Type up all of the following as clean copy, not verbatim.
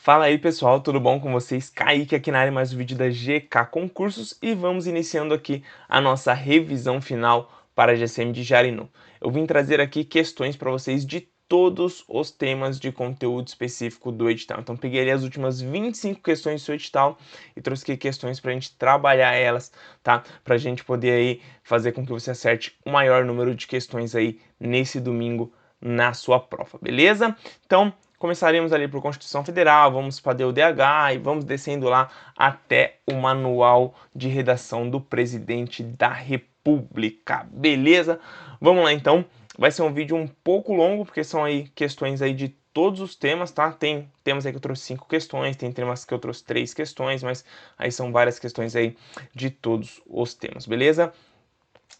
Fala aí pessoal, tudo bom com vocês? Kaique aqui na área, mais um vídeo da GK Concursos e vamos iniciando aqui a nossa revisão final para a GCM de Jarinu. Eu vim trazer aqui questões para vocês de todos os temas de conteúdo específico do edital. Então peguei ali as últimas 25 questões do seu edital e trouxe aqui questões para a gente trabalhar elas, tá? Para a gente poder aí fazer com que você acerte o maior número de questões aí nesse domingo na sua prova, beleza? Então começaremos ali por Constituição Federal, vamos para DUDH e vamos descendo lá até o Manual de Redação do Presidente da República, beleza? Vamos lá então, vai ser um vídeo um pouco longo, porque são aí questões aí de todos os temas, tá? Tem temas aí que eu trouxe 5 questões, tem temas que eu trouxe 3 questões, mas aí são várias questões aí de todos os temas, beleza?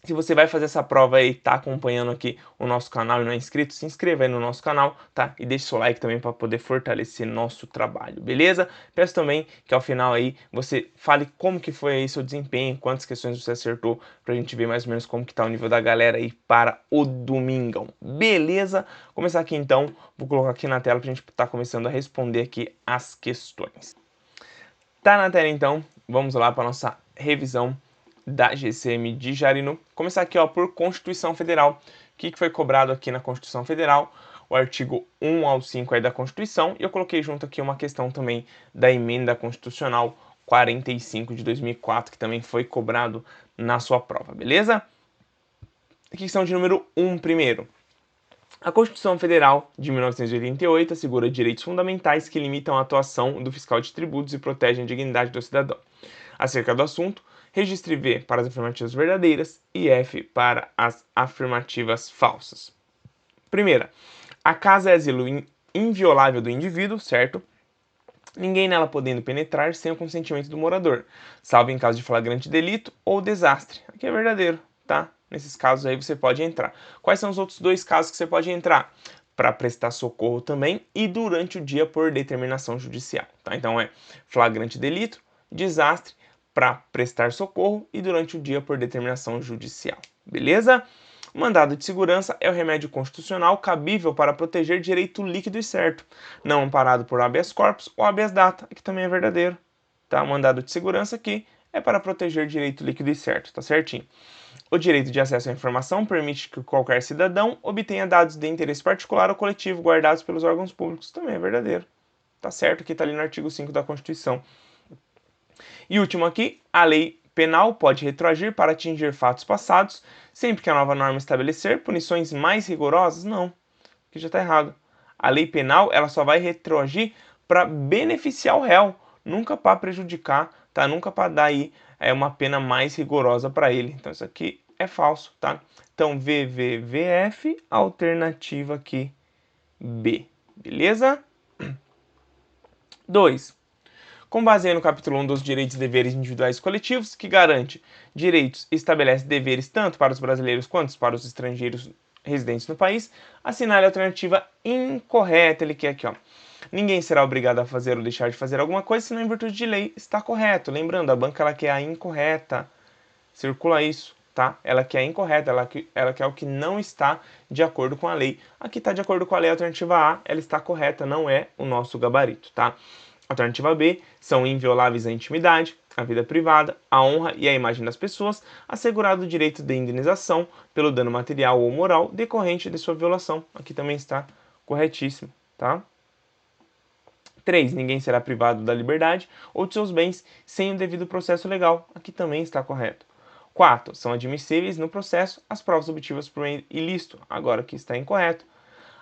Se você vai fazer essa prova aí, tá acompanhando aqui o nosso canal e não é inscrito, se inscreva aí no nosso canal, tá? E deixe seu like também para poder fortalecer nosso trabalho, beleza? Peço também que ao final aí você fale como que foi aí seu desempenho, quantas questões você acertou, pra gente ver mais ou menos como que tá o nível da galera aí para o domingão, beleza? Vou começar aqui então, vou colocar aqui na tela pra gente tá começando a responder aqui as questões. Tá na tela então, vamos lá para nossa revisão da GCM de Jarinu. Começar aqui ó, por Constituição Federal. O que foi cobrado aqui na Constituição Federal? O artigo 1 ao 5 aí da Constituição. E eu coloquei junto aqui uma questão também da Emenda Constitucional 45 de 2004, que também foi cobrado na sua prova, beleza? Questão de número 1 primeiro. A Constituição Federal de 1988 assegura direitos fundamentais que limitam a atuação do fiscal de tributos e protegem a dignidade do cidadão. Acerca do assunto, registre V para as afirmativas verdadeiras e F para as afirmativas falsas. Primeira, a casa é asilo inviolável do indivíduo, certo? Ninguém nela podendo penetrar sem o consentimento do morador, salvo em caso de flagrante delito ou desastre. Aqui é verdadeiro, tá? Nesses casos aí você pode entrar. Quais são os outros dois casos que você pode entrar? Para prestar socorro também e durante o dia por determinação judicial, tá? Então é flagrante delito, desastre, para prestar socorro e durante o dia por determinação judicial, beleza? O mandado de segurança é o remédio constitucional cabível para proteger direito líquido e certo, não amparado por habeas corpus ou habeas data, que também é verdadeiro. Tá? O mandado de segurança aqui é para proteger direito líquido e certo, tá certinho? O direito de acesso à informação permite que qualquer cidadão obtenha dados de interesse particular ou coletivo guardados pelos órgãos públicos, também é verdadeiro. Tá certo que está ali no artigo 5 da Constituição. E último aqui, a lei penal pode retroagir para atingir fatos passados, sempre que a nova norma estabelecer punições mais rigorosas? Não, que já está errado. A lei penal ela só vai retroagir para beneficiar o réu, nunca para prejudicar, tá? Nunca para dar aí uma pena mais rigorosa para ele. Então isso aqui é falso, tá? Então VVVF, alternativa aqui B, beleza? 2. Com base no capítulo 1 dos Direitos e Deveres Individuais e Coletivos, que garante direitos e estabelece deveres tanto para os brasileiros quanto para os estrangeiros residentes no país, assinale a alternativa incorreta. Ele quer aqui, ó. Ninguém será obrigado a fazer ou deixar de fazer alguma coisa se não em virtude de lei está correto. Lembrando, a banca ela quer a incorreta. Circula isso, tá? Ela quer a incorreta, ela quer o que não está de acordo com a lei. Aqui está de acordo com a lei, a alternativa A, ela está correta, não é o nosso gabarito, tá? Alternativa B, são invioláveis a intimidade, a vida privada, a honra e a imagem das pessoas, assegurado o direito de indenização pelo dano material ou moral decorrente de sua violação. Aqui também está corretíssimo, tá? 3. Ninguém será privado da liberdade ou de seus bens sem o devido processo legal. Aqui também está correto. 4. São admissíveis no processo as provas obtidas por meio ilícito. Agora aqui está incorreto.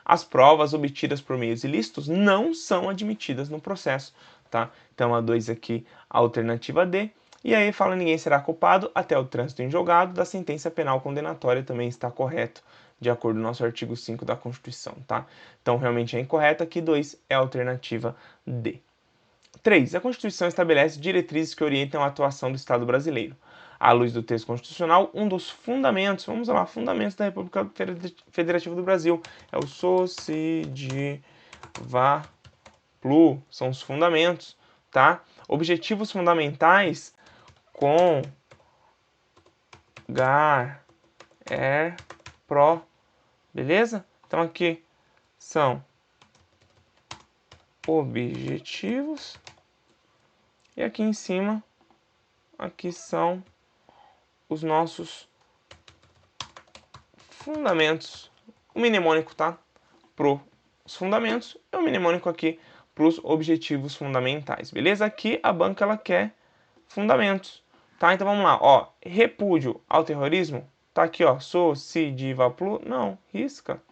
As provas obtidas por meios ilícitos não são admitidas no processo, tá? Então a 2 aqui, a alternativa D. E aí fala ninguém será culpado até o trânsito em julgado da sentença penal condenatória também está correto, de acordo com o nosso artigo 5 da Constituição, tá? Então realmente é incorreto, aqui 2 é a alternativa D. 3. A Constituição estabelece diretrizes que orientam a atuação do Estado brasileiro. À luz do texto constitucional, um dos fundamentos, vamos lá, fundamentos da República Federativa do Brasil, é o subsidiário, são os fundamentos, tá? Objetivos fundamentais com pro, beleza? Então aqui são objetivos. E aqui em cima, aqui são os nossos fundamentos. O mnemônico, tá? Para os fundamentos e o mnemônico aqui para os objetivos fundamentais, beleza? Aqui a banca ela quer fundamentos, tá? Então vamos lá, ó, repúdio ao terrorismo, tá aqui, ó, não, risca.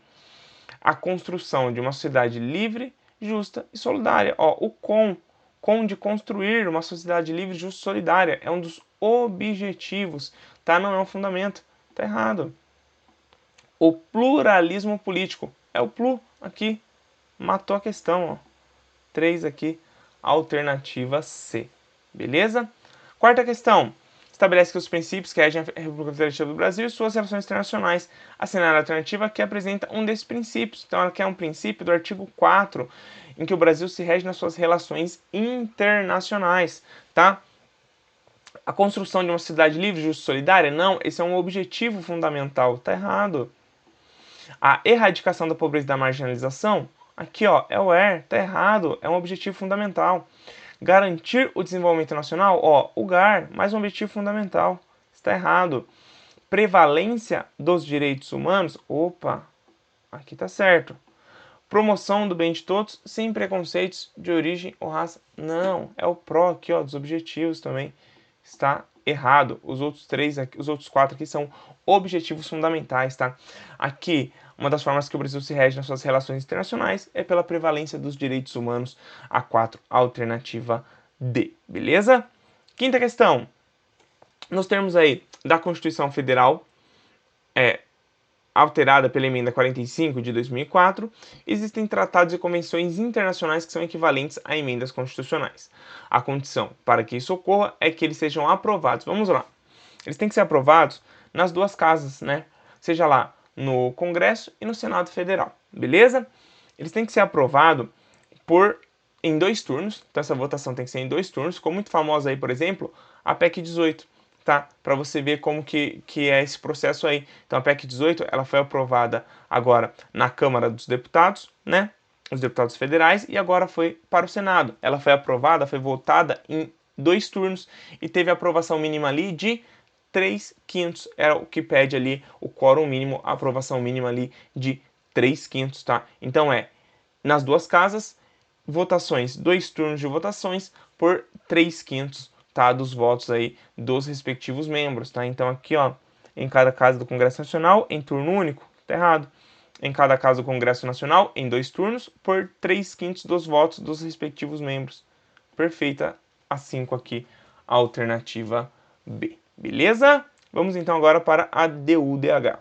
A construção de uma sociedade livre, justa e solidária, ó, o com de construir uma sociedade livre, justa e solidária, é um dos objetivos, tá? Não é um fundamento, tá errado. O pluralismo político, é o plu aqui, matou a questão, ó. 3 aqui, alternativa C. Beleza? Quarta questão. Estabelece que os princípios que regem a República Federativa do Brasil e suas relações internacionais. Assinar a alternativa que apresenta um desses princípios. Então, ela quer um princípio do artigo 4, em que o Brasil se rege nas suas relações internacionais, tá? A construção de uma sociedade livre, justa e solidária? Não, esse é um objetivo fundamental. Tá errado. A erradicação da pobreza e da marginalização? Aqui, ó, é o tá errado, é um objetivo fundamental. Garantir o desenvolvimento nacional? Ó, o GAR, mais um objetivo fundamental, está errado. Prevalência dos direitos humanos? Opa, aqui tá certo. Promoção do bem de todos, sem preconceitos de origem ou raça? Não, é o PRO aqui, ó, dos objetivos também, está errado. Os outros 3 aqui, os outros 4 aqui são objetivos fundamentais, tá? Aqui, uma das formas que o Brasil se rege nas suas relações internacionais é pela prevalência dos direitos humanos, a 4, alternativa D, beleza? Quinta questão. Nos termos aí da Constituição Federal, alterada pela emenda 45 de 2004, existem tratados e convenções internacionais que são equivalentes a emendas constitucionais. A condição para que isso ocorra é que eles sejam aprovados. Vamos lá. Eles têm que ser aprovados nas duas casas, né? Seja lá no Congresso e no Senado Federal, beleza? Eles têm que ser aprovados em 2 turnos, então essa votação tem que ser em 2 turnos. Ficou muito famosa aí, por exemplo, a PEC 18, tá? Para você ver como que é esse processo aí. Então a PEC 18, ela foi aprovada agora na Câmara dos Deputados, né? Os deputados federais, e agora foi para o Senado. Ela foi aprovada, foi votada em 2 turnos e teve a aprovação mínima ali de 3/5, era o que pede ali o quórum mínimo, a aprovação mínima ali de 3/5, tá? Então nas duas casas, votações, 2 turnos de votações por 3/5, tá? Dos votos aí dos respectivos membros, tá? Então aqui, ó, em cada casa do Congresso Nacional, em turno único, tá errado. Em cada casa do Congresso Nacional, em 2 turnos, por 3/5 dos votos dos respectivos membros. Perfeita a 5 aqui, a alternativa B. Beleza? Vamos então agora para a DUDH.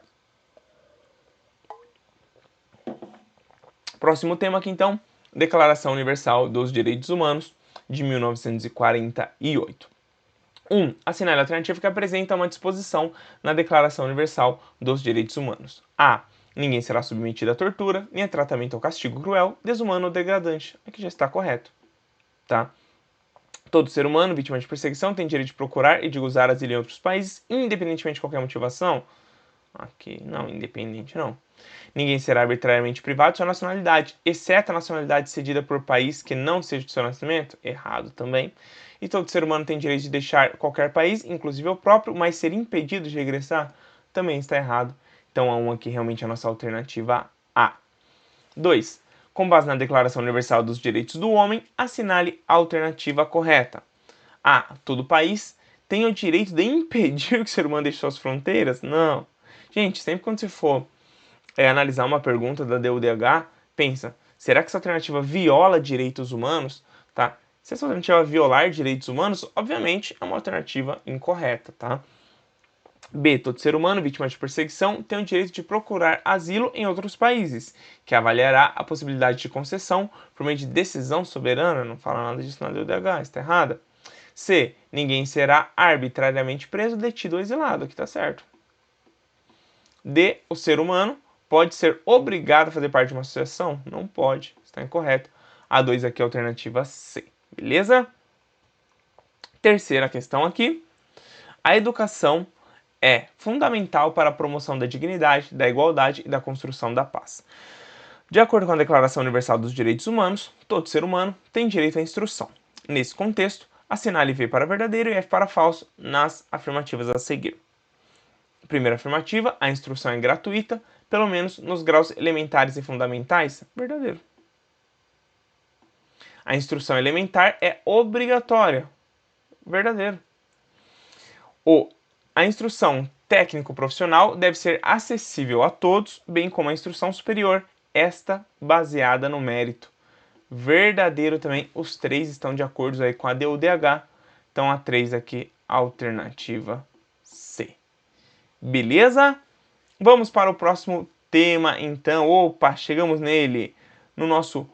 Próximo tema aqui então, Declaração Universal dos Direitos Humanos de 1948. 1. Assinale a alternativa que apresenta uma disposição na Declaração Universal dos Direitos Humanos. A. Ninguém será submetido à tortura, nem a tratamento ou castigo cruel, desumano ou degradante. Aqui já está correto, tá? Todo ser humano, vítima de perseguição, tem direito de procurar e de gozar asilo em outros países, independentemente de qualquer motivação. Aqui, não, independente não. Ninguém será arbitrariamente privado de sua nacionalidade, exceto a nacionalidade cedida por país que não seja de seu nascimento. Errado também. E todo ser humano tem direito de deixar qualquer país, inclusive o próprio, mas ser impedido de regressar também está errado. Então a 1 aqui realmente é a nossa alternativa A. 2. Com base na Declaração Universal dos Direitos do Homem, assinale a alternativa correta. A. Todo país tem o direito de impedir que o ser humano deixe suas fronteiras? Não. Gente, sempre quando você for analisar uma pergunta da DUDH, pensa, será que essa alternativa viola direitos humanos? Tá? Se essa alternativa violar direitos humanos, obviamente é uma alternativa incorreta, tá? B. Todo ser humano vítima de perseguição tem o direito de procurar asilo em outros países, que avaliará a possibilidade de concessão por meio de decisão soberana. Não fala nada disso na DUDH, está errada. C. Ninguém será arbitrariamente preso, detido ou exilado. Aqui está certo. D. O ser humano pode ser obrigado a fazer parte de uma associação? Não pode, está incorreto. A 2 aqui é a alternativa C. Beleza? Terceira questão aqui. A educação é fundamental para a promoção da dignidade, da igualdade e da construção da paz. De acordo com a Declaração Universal dos Direitos Humanos, todo ser humano tem direito à instrução. Nesse contexto, assinale V para verdadeiro e F para falso nas afirmativas a seguir. Primeira afirmativa, a instrução é gratuita, pelo menos nos graus elementares e fundamentais. Verdadeiro. A instrução elementar é obrigatória. Verdadeiro. A instrução técnico-profissional deve ser acessível a todos, bem como a instrução superior, esta baseada no mérito. Verdadeiro também, os três estão de acordo aí com a DUDH, então a 3 aqui, alternativa C. Beleza? Vamos para o próximo tema então. Opa, chegamos nele, no nosso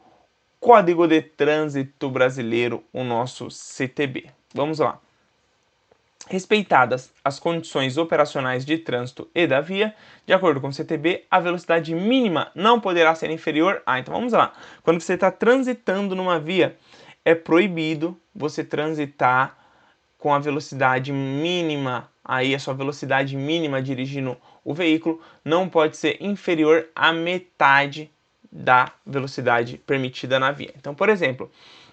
Código de Trânsito Brasileiro, o nosso CTB. Vamos lá. Respeitadas as condições operacionais de trânsito e da via, de acordo com o CTB, a velocidade mínima não poderá ser inferior a... Então vamos lá. Quando você está transitando numa via, é proibido você transitar com a velocidade mínima. Aí a sua velocidade mínima dirigindo o veículo não pode ser inferior à metade da velocidade permitida na via. Então, por exemplo,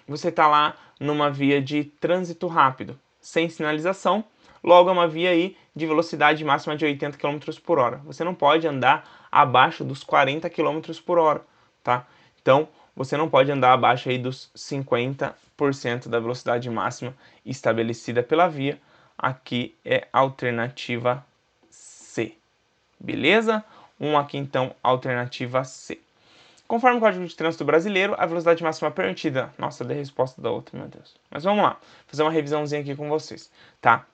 você está lá numa via de trânsito rápido, sem sinalização, logo é uma via aí de velocidade máxima de 80 km por hora. Você não pode andar abaixo dos 40 km por hora, tá? Então, você não pode andar abaixo aí dos 50% da velocidade máxima estabelecida pela via. Aqui é a alternativa C. Beleza? Aqui então, alternativa C. Conforme o Código de Trânsito Brasileiro, a velocidade máxima permitida... Nossa, dei a resposta da outra, meu Deus. Mas vamos lá, fazer uma revisãozinha aqui com vocês, tá?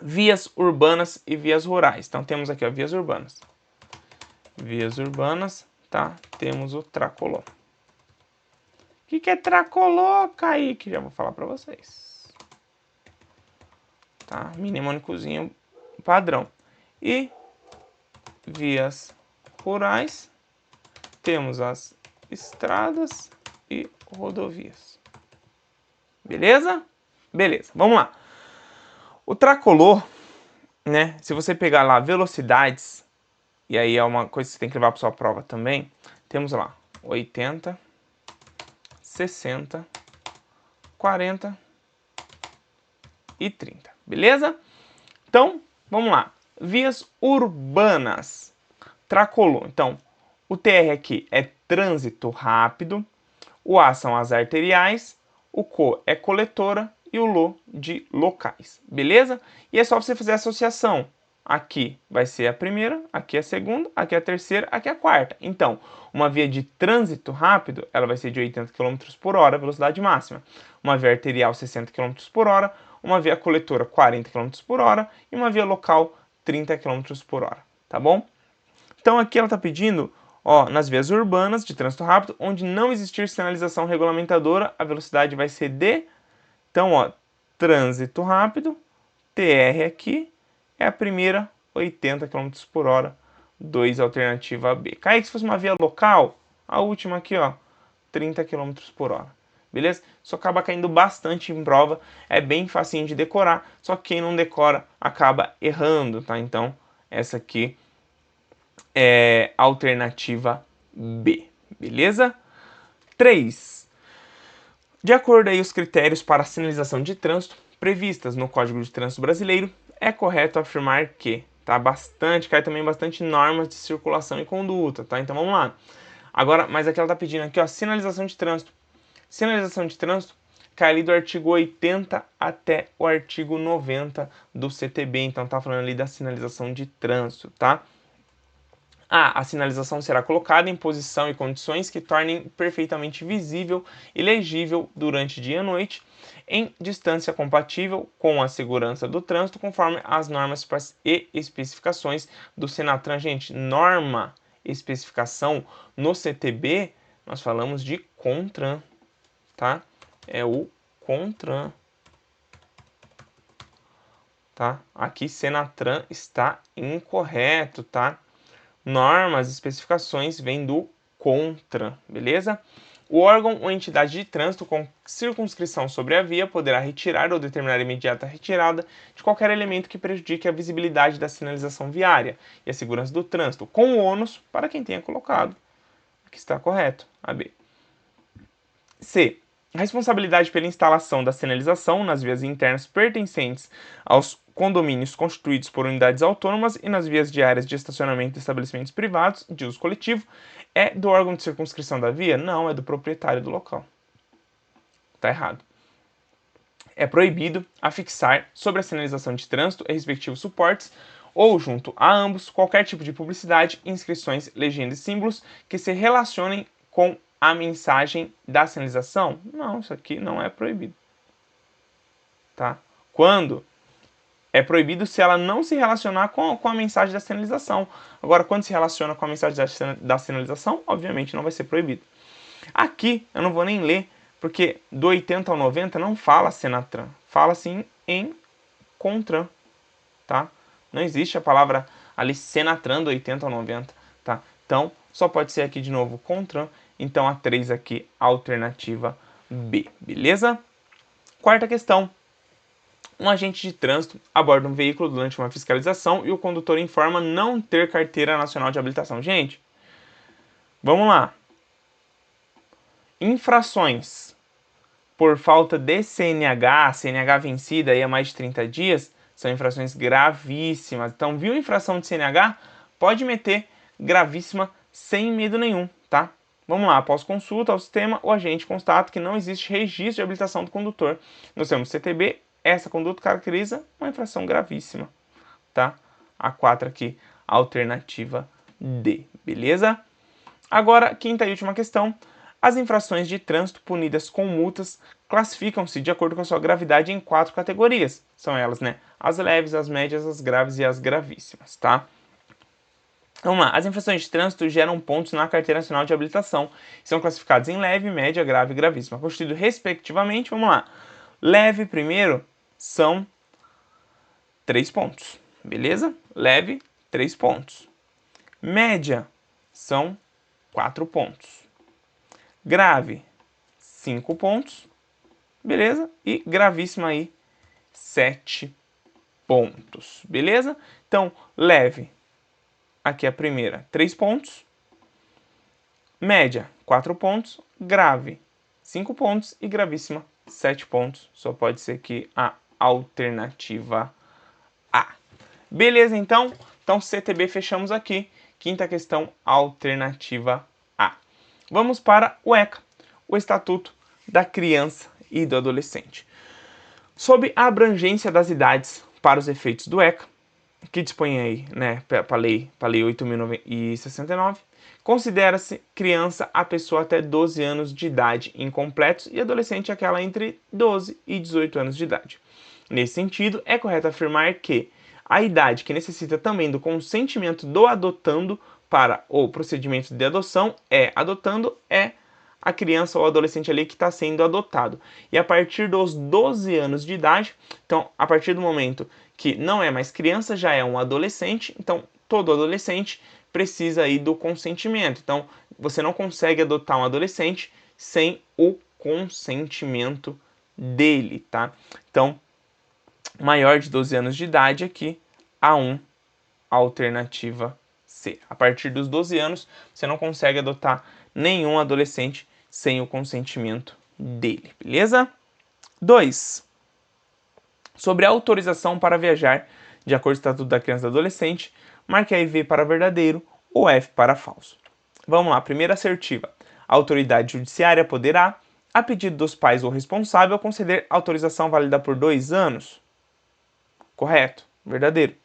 Vias urbanas e vias rurais. Então temos aqui, ó, vias urbanas. Vias urbanas, tá? Temos o tracoló. O que é tracoló, Kaique? Já vou falar para vocês. Tá? Mnemônicozinho padrão. E vias rurais, temos as estradas e rodovias. Beleza? Beleza, vamos lá. O tracolô, né? Se você pegar lá velocidades, e aí é uma coisa que você tem que levar para sua prova também, temos lá 80, 60, 40 e 30, beleza? Então, vamos lá. Vias urbanas, tracolô. Então, o TR aqui é trânsito rápido, o A são as arteriais, o CO é coletora e o LO de locais, beleza? E é só você fazer a associação. Aqui vai ser a primeira, aqui a segunda, aqui a terceira, aqui a quarta. Então, uma via de trânsito rápido, ela vai ser de 80 km por hora, velocidade máxima. Uma via arterial, 60 km por hora. Uma via coletora, 40 km por hora. E uma via local, 30 km por hora, tá bom? Então, aqui ela está pedindo, ó, nas vias urbanas de trânsito rápido, onde não existir sinalização regulamentadora, a velocidade vai ser de... Então, ó, trânsito rápido, TR aqui, é a primeira, 80 km por hora, 2, alternativa B. Kaique, se fosse uma via local, a última aqui, ó, 30 km por hora. Beleza? Isso acaba caindo bastante em prova, é bem facinho de decorar, só que quem não decora acaba errando, tá? Então, essa aqui é a alternativa B, beleza? 3. De acordo aí os critérios para a sinalização de trânsito previstas no Código de Trânsito Brasileiro, é correto afirmar que, tá? Cai também bastante normas de circulação e conduta, tá? Então vamos lá. Agora, mas aqui ela tá pedindo aqui, ó, sinalização de trânsito. Sinalização de trânsito cai ali do artigo 80 até o artigo 90 do CTB, então tá falando ali da sinalização de trânsito, tá? A sinalização será colocada em posição e condições que tornem perfeitamente visível e legível durante dia e noite, em distância compatível com a segurança do trânsito, conforme as normas e especificações do Senatran. Gente, norma, especificação no CTB, nós falamos de CONTRAN, tá? É o CONTRAN, tá? Aqui Senatran está incorreto, tá? Normas e especificações vêm do CONTRAN, beleza? O órgão ou entidade de trânsito com circunscrição sobre a via poderá retirar ou determinar a imediata retirada de qualquer elemento que prejudique a visibilidade da sinalização viária e a segurança do trânsito, com o ônus para quem tenha colocado. Aqui está correto, a B. C. A responsabilidade pela instalação da sinalização nas vias internas pertencentes aos condomínios constituídos por unidades autônomas e nas vias de áreas de estacionamento de estabelecimentos privados de uso coletivo é do órgão de circunscrição da via? Não, é do proprietário do local. Está errado. É proibido afixar sobre a sinalização de trânsito e respectivos suportes ou junto a ambos qualquer tipo de publicidade, inscrições, legendas e símbolos que se relacionem com a mensagem da sinalização? Não, isso aqui não é proibido. Tá? Quando é proibido se ela não se relacionar com a mensagem da sinalização. Agora, quando se relaciona com a mensagem da sinalização, obviamente não vai ser proibido. Aqui, eu não vou nem ler, porque do 80 ao 90 não fala Senatran, fala assim em Contran, tá? Não existe a palavra ali Senatran do 80 ao 90, tá? Então, só pode ser aqui de novo Contran, então a 3 aqui, alternativa B, beleza? Quarta questão. Um agente de trânsito aborda um veículo durante uma fiscalização e o condutor informa não ter carteira nacional de habilitação. Gente, vamos lá. Infrações por falta de CNH vencida aí há mais de 30 dias, são infrações gravíssimas. Então, viu infração de CNH? Pode meter gravíssima sem medo nenhum, tá? Vamos lá, após consulta ao sistema, o agente constata que não existe registro de habilitação do condutor. Nós temos CTB, essa conduta caracteriza uma infração gravíssima, tá? A 4 aqui, alternativa D, beleza? Agora, quinta e última questão. As infrações de trânsito punidas com multas classificam-se de acordo com a sua gravidade em 4 categorias. São elas, né? As leves, as médias, as graves e as gravíssimas, tá? Vamos lá. As infrações de trânsito geram pontos na Carteira Nacional de Habilitação. São classificadas em leve, média, grave e gravíssima, constituído respectivamente, vamos lá. Leve primeiro são 3 pontos, beleza? Leve, 3 pontos. Média são 4 pontos. Grave, 5 pontos, beleza? E gravíssima aí, 7 pontos, beleza? Então, leve, aqui a primeira, 3 pontos. Média, 4 pontos. Grave, 5 pontos. E gravíssima, 7 pontos. Só pode ser aqui a alternativa A. Beleza, então? Então, CTB fechamos aqui. Quinta questão, alternativa A. Vamos para o ECA, o Estatuto da Criança e do Adolescente. Sob a abrangência das idades para os efeitos do ECA, que dispõe aí, né, para a lei 8.069, considera-se criança a pessoa até 12 anos de idade incompletos e adolescente aquela entre 12 e 18 anos de idade. Nesse sentido, é correto afirmar que a idade que necessita também do consentimento do adotando para o procedimento de adoção é a criança ou adolescente ali que está sendo adotado. E a partir dos 12 anos de idade, então a partir do momento que não é mais criança, já é um adolescente, então todo adolescente precisa aí do consentimento. Então você não consegue adotar um adolescente sem o consentimento dele, tá? Então, maior de 12 anos de idade aqui, A1, alternativa C. A partir dos 12 anos, você não consegue adotar nenhum adolescente sem o consentimento dele, beleza? 2. Sobre a autorização para viajar, de acordo com o Estatuto da Criança e do Adolescente, marque aí V para verdadeiro ou F para falso. Vamos lá, primeira assertiva. A autoridade judiciária poderá, a pedido dos pais ou responsável, conceder autorização válida por 2 anos. Correto, verdadeiro.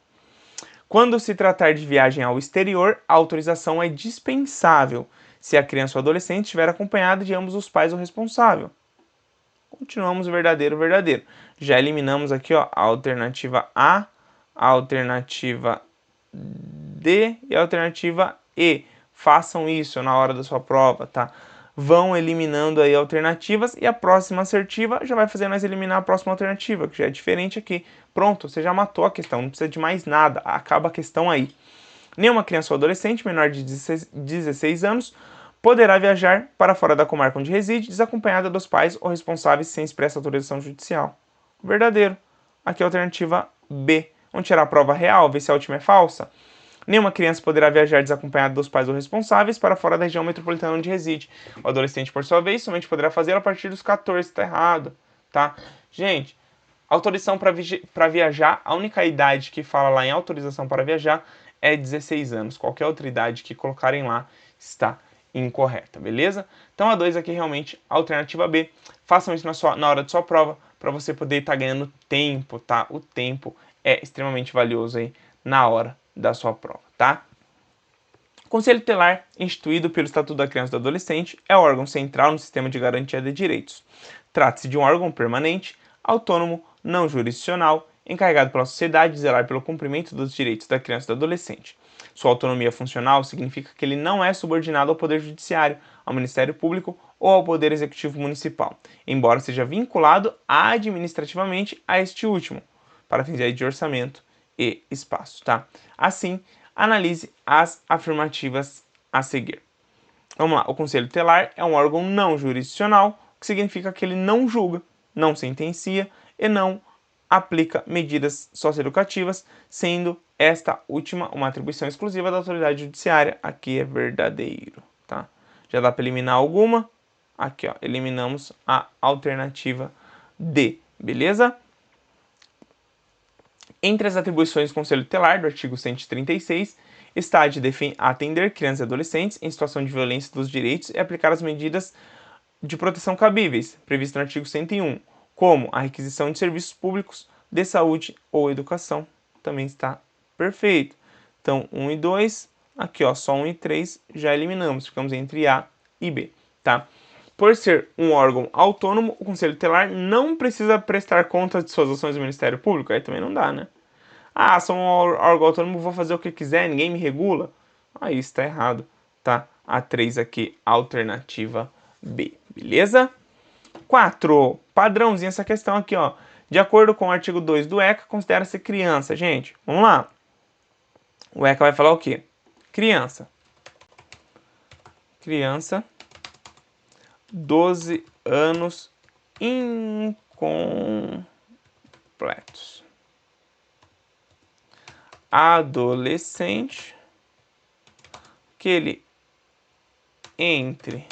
Quando se tratar de viagem ao exterior, a autorização é dispensável se a criança ou adolescente estiver acompanhada de ambos os pais ou responsável. Continuamos verdadeiro, verdadeiro. Já eliminamos aqui, ó, a alternativa A, a alternativa D e a alternativa E. Façam isso na hora da sua prova, tá? Vão eliminando aí alternativas e a próxima assertiva já vai fazer nós eliminar a próxima alternativa, que já é diferente aqui. Pronto, você já matou a questão, não precisa de mais nada, acaba a questão aí. Nenhuma criança ou adolescente menor de 16 anos poderá viajar para fora da comarca onde reside, desacompanhada dos pais ou responsáveis sem expressa autorização judicial. Verdadeiro. Aqui é a alternativa B. Vamos tirar a prova real, ver se a última é falsa. Nenhuma criança poderá viajar desacompanhada dos pais ou responsáveis para fora da região metropolitana onde reside. O adolescente, por sua vez, somente poderá fazê-lo a partir dos 14, tá errado, tá? Gente, autorização para viajar, a única idade que fala lá em autorização para viajar é 16 anos. Qualquer outra idade que colocarem lá está incorreta, beleza? Então a 2 aqui realmente, alternativa B. Façam isso na hora de sua prova, para você poder estar ganhando tempo, tá? O tempo é extremamente valioso aí na hora da sua prova, tá? O Conselho Tutelar, instituído pelo Estatuto da Criança e do Adolescente, é o órgão central no sistema de garantia de direitos. Trata-se de um órgão permanente, autônomo, não jurisdicional, encarregado pela sociedade de zelar pelo cumprimento dos direitos da criança e do adolescente. Sua autonomia funcional significa que ele não é subordinado ao Poder Judiciário, ao Ministério Público ou ao Poder Executivo Municipal, embora seja vinculado administrativamente a este último, para fins de orçamento e espaço, tá? Assim, analise as afirmativas a seguir. Vamos lá, o Conselho Tutelar é um órgão não jurisdicional, o que significa que ele não julga, não sentencia e não aplica medidas socioeducativas, sendo esta última uma atribuição exclusiva da autoridade judiciária. Aqui é verdadeiro, tá? Já dá para eliminar alguma? Aqui, ó, eliminamos a alternativa D, beleza? Entre as atribuições do Conselho Tutelar, do artigo 136, está a de atender crianças e adolescentes em situação de violência dos direitos e aplicar as medidas de proteção cabíveis, previsto no artigo 101, como a requisição de serviços públicos, de saúde ou educação. Também está perfeito. Então, 1 e 2, aqui ó, só 1 e 3 já eliminamos, ficamos entre A e B, tá? Por ser um órgão autônomo, o Conselho Tutelar não precisa prestar conta de suas ações do Ministério Público, aí também não dá, né? Ah, sou um órgão autônomo, vou fazer o que quiser, ninguém me regula. Aí está errado, tá? A 3 aqui, alternativa B, beleza? 4. Padrãozinho essa questão aqui, ó. De acordo com o artigo 2 do ECA, considera-se criança. Gente, vamos lá. O ECA vai falar o quê? Criança. Criança, 12 anos incompletos. Adolescente, aquele entre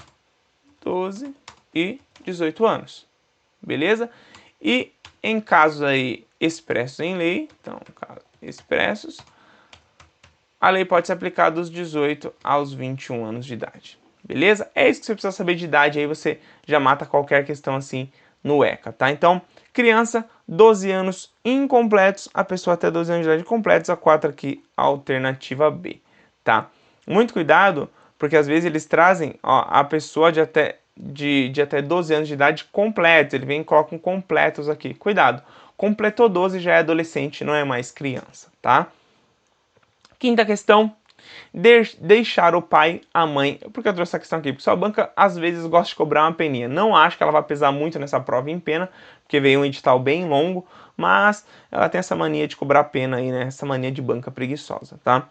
12 e 18 anos, beleza? E em casos aí expressos em lei, então, expressos, a lei pode ser aplicada dos 18 aos 21 anos de idade, beleza? É isso que você precisa saber de idade, aí você já mata qualquer questão assim no ECA, tá? Então, criança, 12 anos incompletos, a pessoa até 12 anos de idade completos, a 4 aqui, alternativa B, tá? Muito cuidado, porque às vezes eles trazem, ó, a pessoa de até 12 anos de idade completos, ele vem e coloca um completos aqui. Cuidado, completou 12 já é adolescente, não é mais criança, tá? Quinta questão, deixar o pai, a mãe. Por que eu trouxe essa questão aqui? Porque sua banca às vezes gosta de cobrar uma peninha. Não acho que ela vai pesar muito nessa prova em pena, porque veio um edital bem longo, mas ela tem essa mania de cobrar pena aí, né? Essa mania de banca preguiçosa, tá?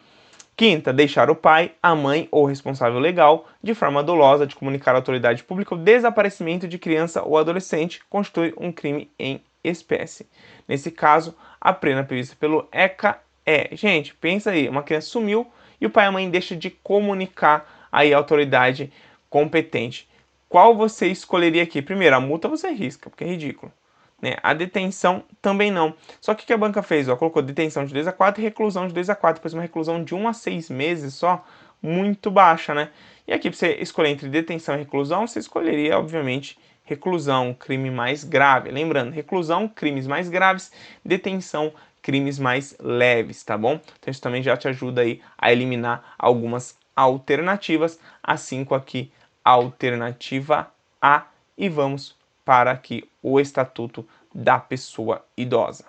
Quinta, deixar o pai, a mãe ou responsável legal, de forma dolosa, de comunicar à autoridade pública o desaparecimento de criança ou adolescente constitui um crime em espécie. Nesse caso, a pena prevista pelo ECA é... Gente, pensa aí, uma criança sumiu e o pai e a mãe deixam de comunicar aí à autoridade competente. Qual você escolheria aqui? Primeiro, a multa você risca, porque é ridículo. Né? A detenção também não. Só que o que a banca fez? Ó, colocou detenção de 2 a 4 e reclusão de 2 a 4, depois uma reclusão de 1 a 6 meses só, muito baixa, né? E aqui, para você escolher entre detenção e reclusão, você escolheria, obviamente, reclusão, crime mais grave. Lembrando, reclusão, crimes mais graves, detenção, crimes mais leves, tá bom? Então isso também já te ajuda aí a eliminar algumas alternativas. A 5 aqui, alternativa A. E vamos para aqui o Estatuto da Pessoa Idosa.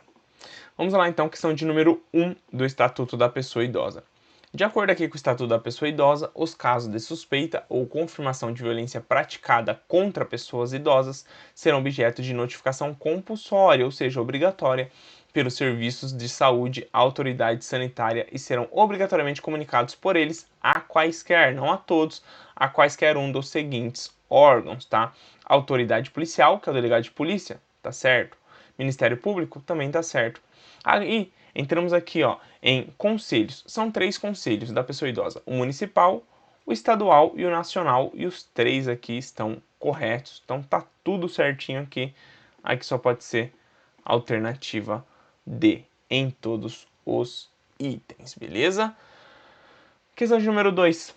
Vamos lá então, questão de número 1 do Estatuto da Pessoa Idosa. De acordo aqui com o Estatuto da Pessoa Idosa, os casos de suspeita ou confirmação de violência praticada contra pessoas idosas serão objeto de notificação compulsória, ou seja, obrigatória, pelos serviços de saúde à autoridade sanitária e serão obrigatoriamente comunicados por eles a quaisquer, não a todos, a quaisquer um dos seguintes órgãos, tá? Autoridade policial, que é o delegado de polícia, tá certo? Ministério Público, também tá certo. Aí, Entramos aqui, ó, em conselhos. São 3 conselhos da pessoa idosa: o municipal, o estadual e o nacional, e os 3 aqui estão corretos. Então tá tudo certinho aqui. Aqui só pode ser alternativa D em todos os itens, beleza? Questão de número 2.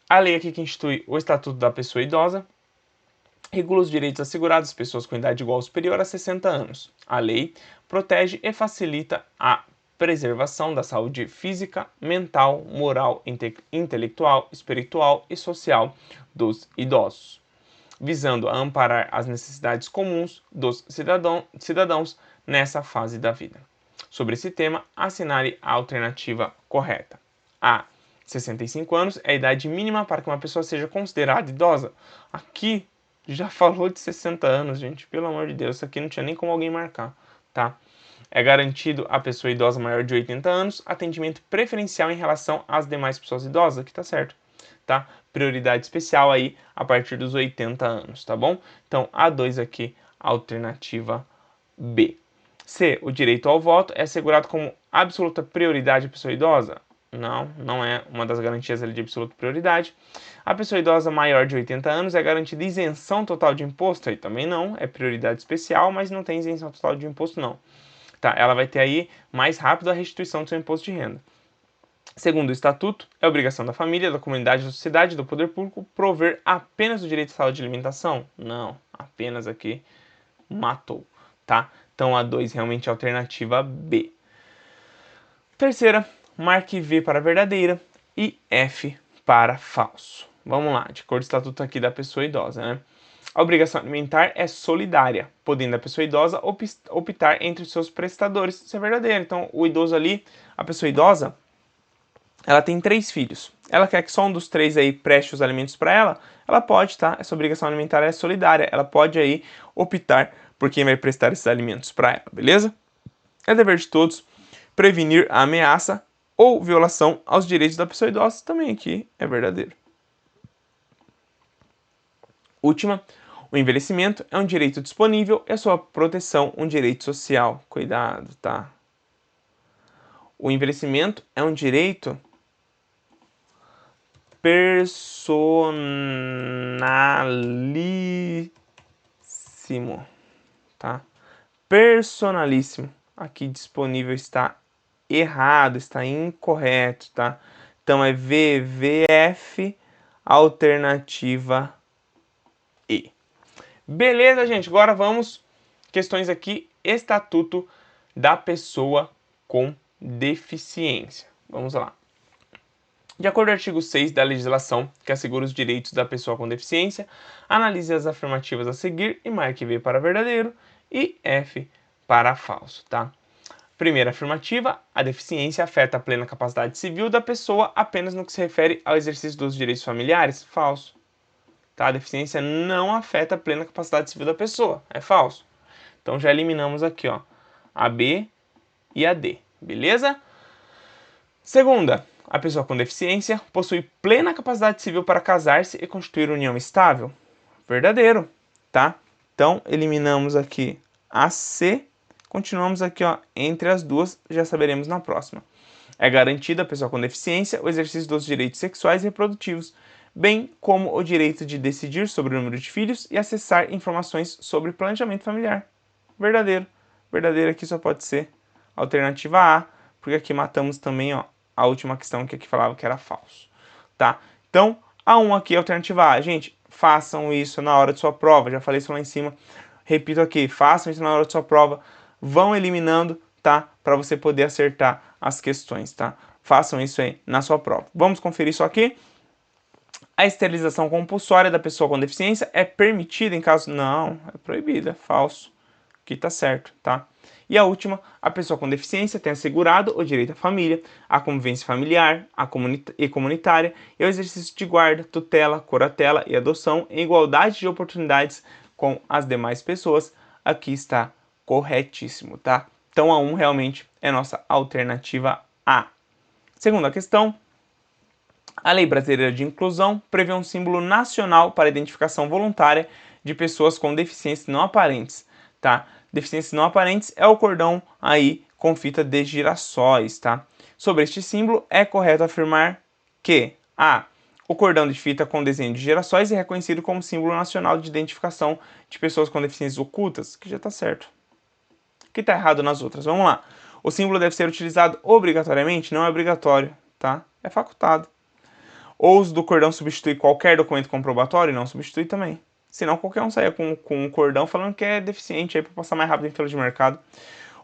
A lei aqui que institui o Estatuto da Pessoa Idosa regula os direitos assegurados às pessoas com idade igual ou superior a 60 anos. A lei protege e facilita a preservação da saúde física, mental, moral, intelectual, espiritual e social dos idosos, visando a amparar as necessidades comuns dos cidadãos nessa fase da vida. Sobre esse tema, assinale a alternativa correta. A. 65 anos é a idade mínima para que uma pessoa seja considerada idosa. Aqui já falou de 60 anos, gente. Pelo amor de Deus, isso aqui não tinha nem como alguém marcar, tá? É garantido à pessoa idosa maior de 80 anos atendimento preferencial em relação às demais pessoas idosas. Aqui tá certo, tá? Prioridade especial aí a partir dos 80 anos, tá bom? Então, A2 aqui, alternativa B. C. O direito ao voto é assegurado como absoluta prioridade à pessoa idosa? Não, não é uma das garantias ali de absoluta prioridade. A pessoa idosa maior de 80 anos é garantida isenção total de imposto? Aí também não, é prioridade especial, mas não tem isenção total de imposto não. Tá, ela vai ter aí mais rápido a restituição do seu imposto de renda. Segundo o Estatuto, é obrigação da família, da comunidade, da sociedade, do poder público prover apenas o direito à saúde e alimentação? Não, apenas aqui matou, tá? Então a 2 realmente é a alternativa B. Terceira, marque V para verdadeira e F para falso. Vamos lá, de acordo com o Estatuto aqui da pessoa idosa, né? A obrigação alimentar é solidária, podendo a pessoa idosa optar entre os seus prestadores. Isso é verdadeiro. Então, o idoso ali, a pessoa idosa, ela tem 3 filhos. Ela quer que só um dos 3 aí preste os alimentos para ela pode, tá? Essa obrigação alimentar é solidária. Ela pode aí optar por quem vai prestar esses alimentos para ela, beleza? É dever de todos prevenir a ameaça ou violação aos direitos da pessoa idosa. Também aqui é verdadeiro. Última, o envelhecimento é um direito disponível e a sua proteção um direito social. Cuidado, tá? O envelhecimento é um direito personalíssimo, tá? Personalíssimo. Aqui disponível está errado, está incorreto, tá? Então é VVF, alternativa E. Beleza, gente? Agora vamos questões aqui, Estatuto da Pessoa com Deficiência. Vamos lá. De acordo com o artigo 6 da legislação que assegura os direitos da pessoa com deficiência, analise as afirmativas a seguir e marque V para verdadeiro e F para falso, tá? Primeira afirmativa, a deficiência afeta a plena capacidade civil da pessoa apenas no que se refere ao exercício dos direitos familiares? Falso. Tá? A deficiência não afeta a plena capacidade civil da pessoa. É falso. Então já eliminamos aqui, ó, a B e a D. Beleza? Segunda, a pessoa com deficiência possui plena capacidade civil para casar-se e constituir união estável? Verdadeiro, tá? Então eliminamos aqui a C. Continuamos aqui, ó, entre as duas, já saberemos na próxima. É garantida à pessoa com deficiência o exercício dos direitos sexuais e reprodutivos, bem como o direito de decidir sobre o número de filhos e acessar informações sobre planejamento familiar. Verdadeiro. Verdadeiro aqui só pode ser alternativa A, porque aqui matamos também, ó, a última questão que aqui falava que era falso, tá? Então, A1 aqui é alternativa A. Gente, façam isso na hora de sua prova. Já falei isso lá em cima. Repito aqui, façam isso na hora de sua prova. Vão eliminando, tá? Para você poder acertar as questões, tá? Façam isso aí na sua prova. Vamos conferir isso aqui. A esterilização compulsória da pessoa com deficiência é permitida em caso... Não, é proibida, é falso. Aqui tá certo, tá? E a última, a pessoa com deficiência tem assegurado o direito à família, à convivência familiar e comunitária e ao exercício de guarda, tutela, curatela e adoção em igualdade de oportunidades com as demais pessoas. Aqui está corretíssimo, tá? Então a 1 realmente é nossa alternativa A. Segunda questão. A Lei Brasileira de Inclusão prevê um símbolo nacional para identificação voluntária de pessoas com deficiências não aparentes, tá? Deficiências não aparentes é o cordão aí com fita de girassóis, tá? Sobre este símbolo, é correto afirmar que A. O cordão de fita com desenho de girassóis é reconhecido como símbolo nacional de identificação de pessoas com deficiências ocultas, que já está certo. O que está errado nas outras? Vamos lá. O símbolo deve ser utilizado obrigatoriamente? Não é obrigatório, tá? É facultado. O uso do cordão substitui qualquer documento comprobatório? Não substitui também. Senão qualquer um saia com um cordão falando que é deficiente aí para passar mais rápido em fila de mercado.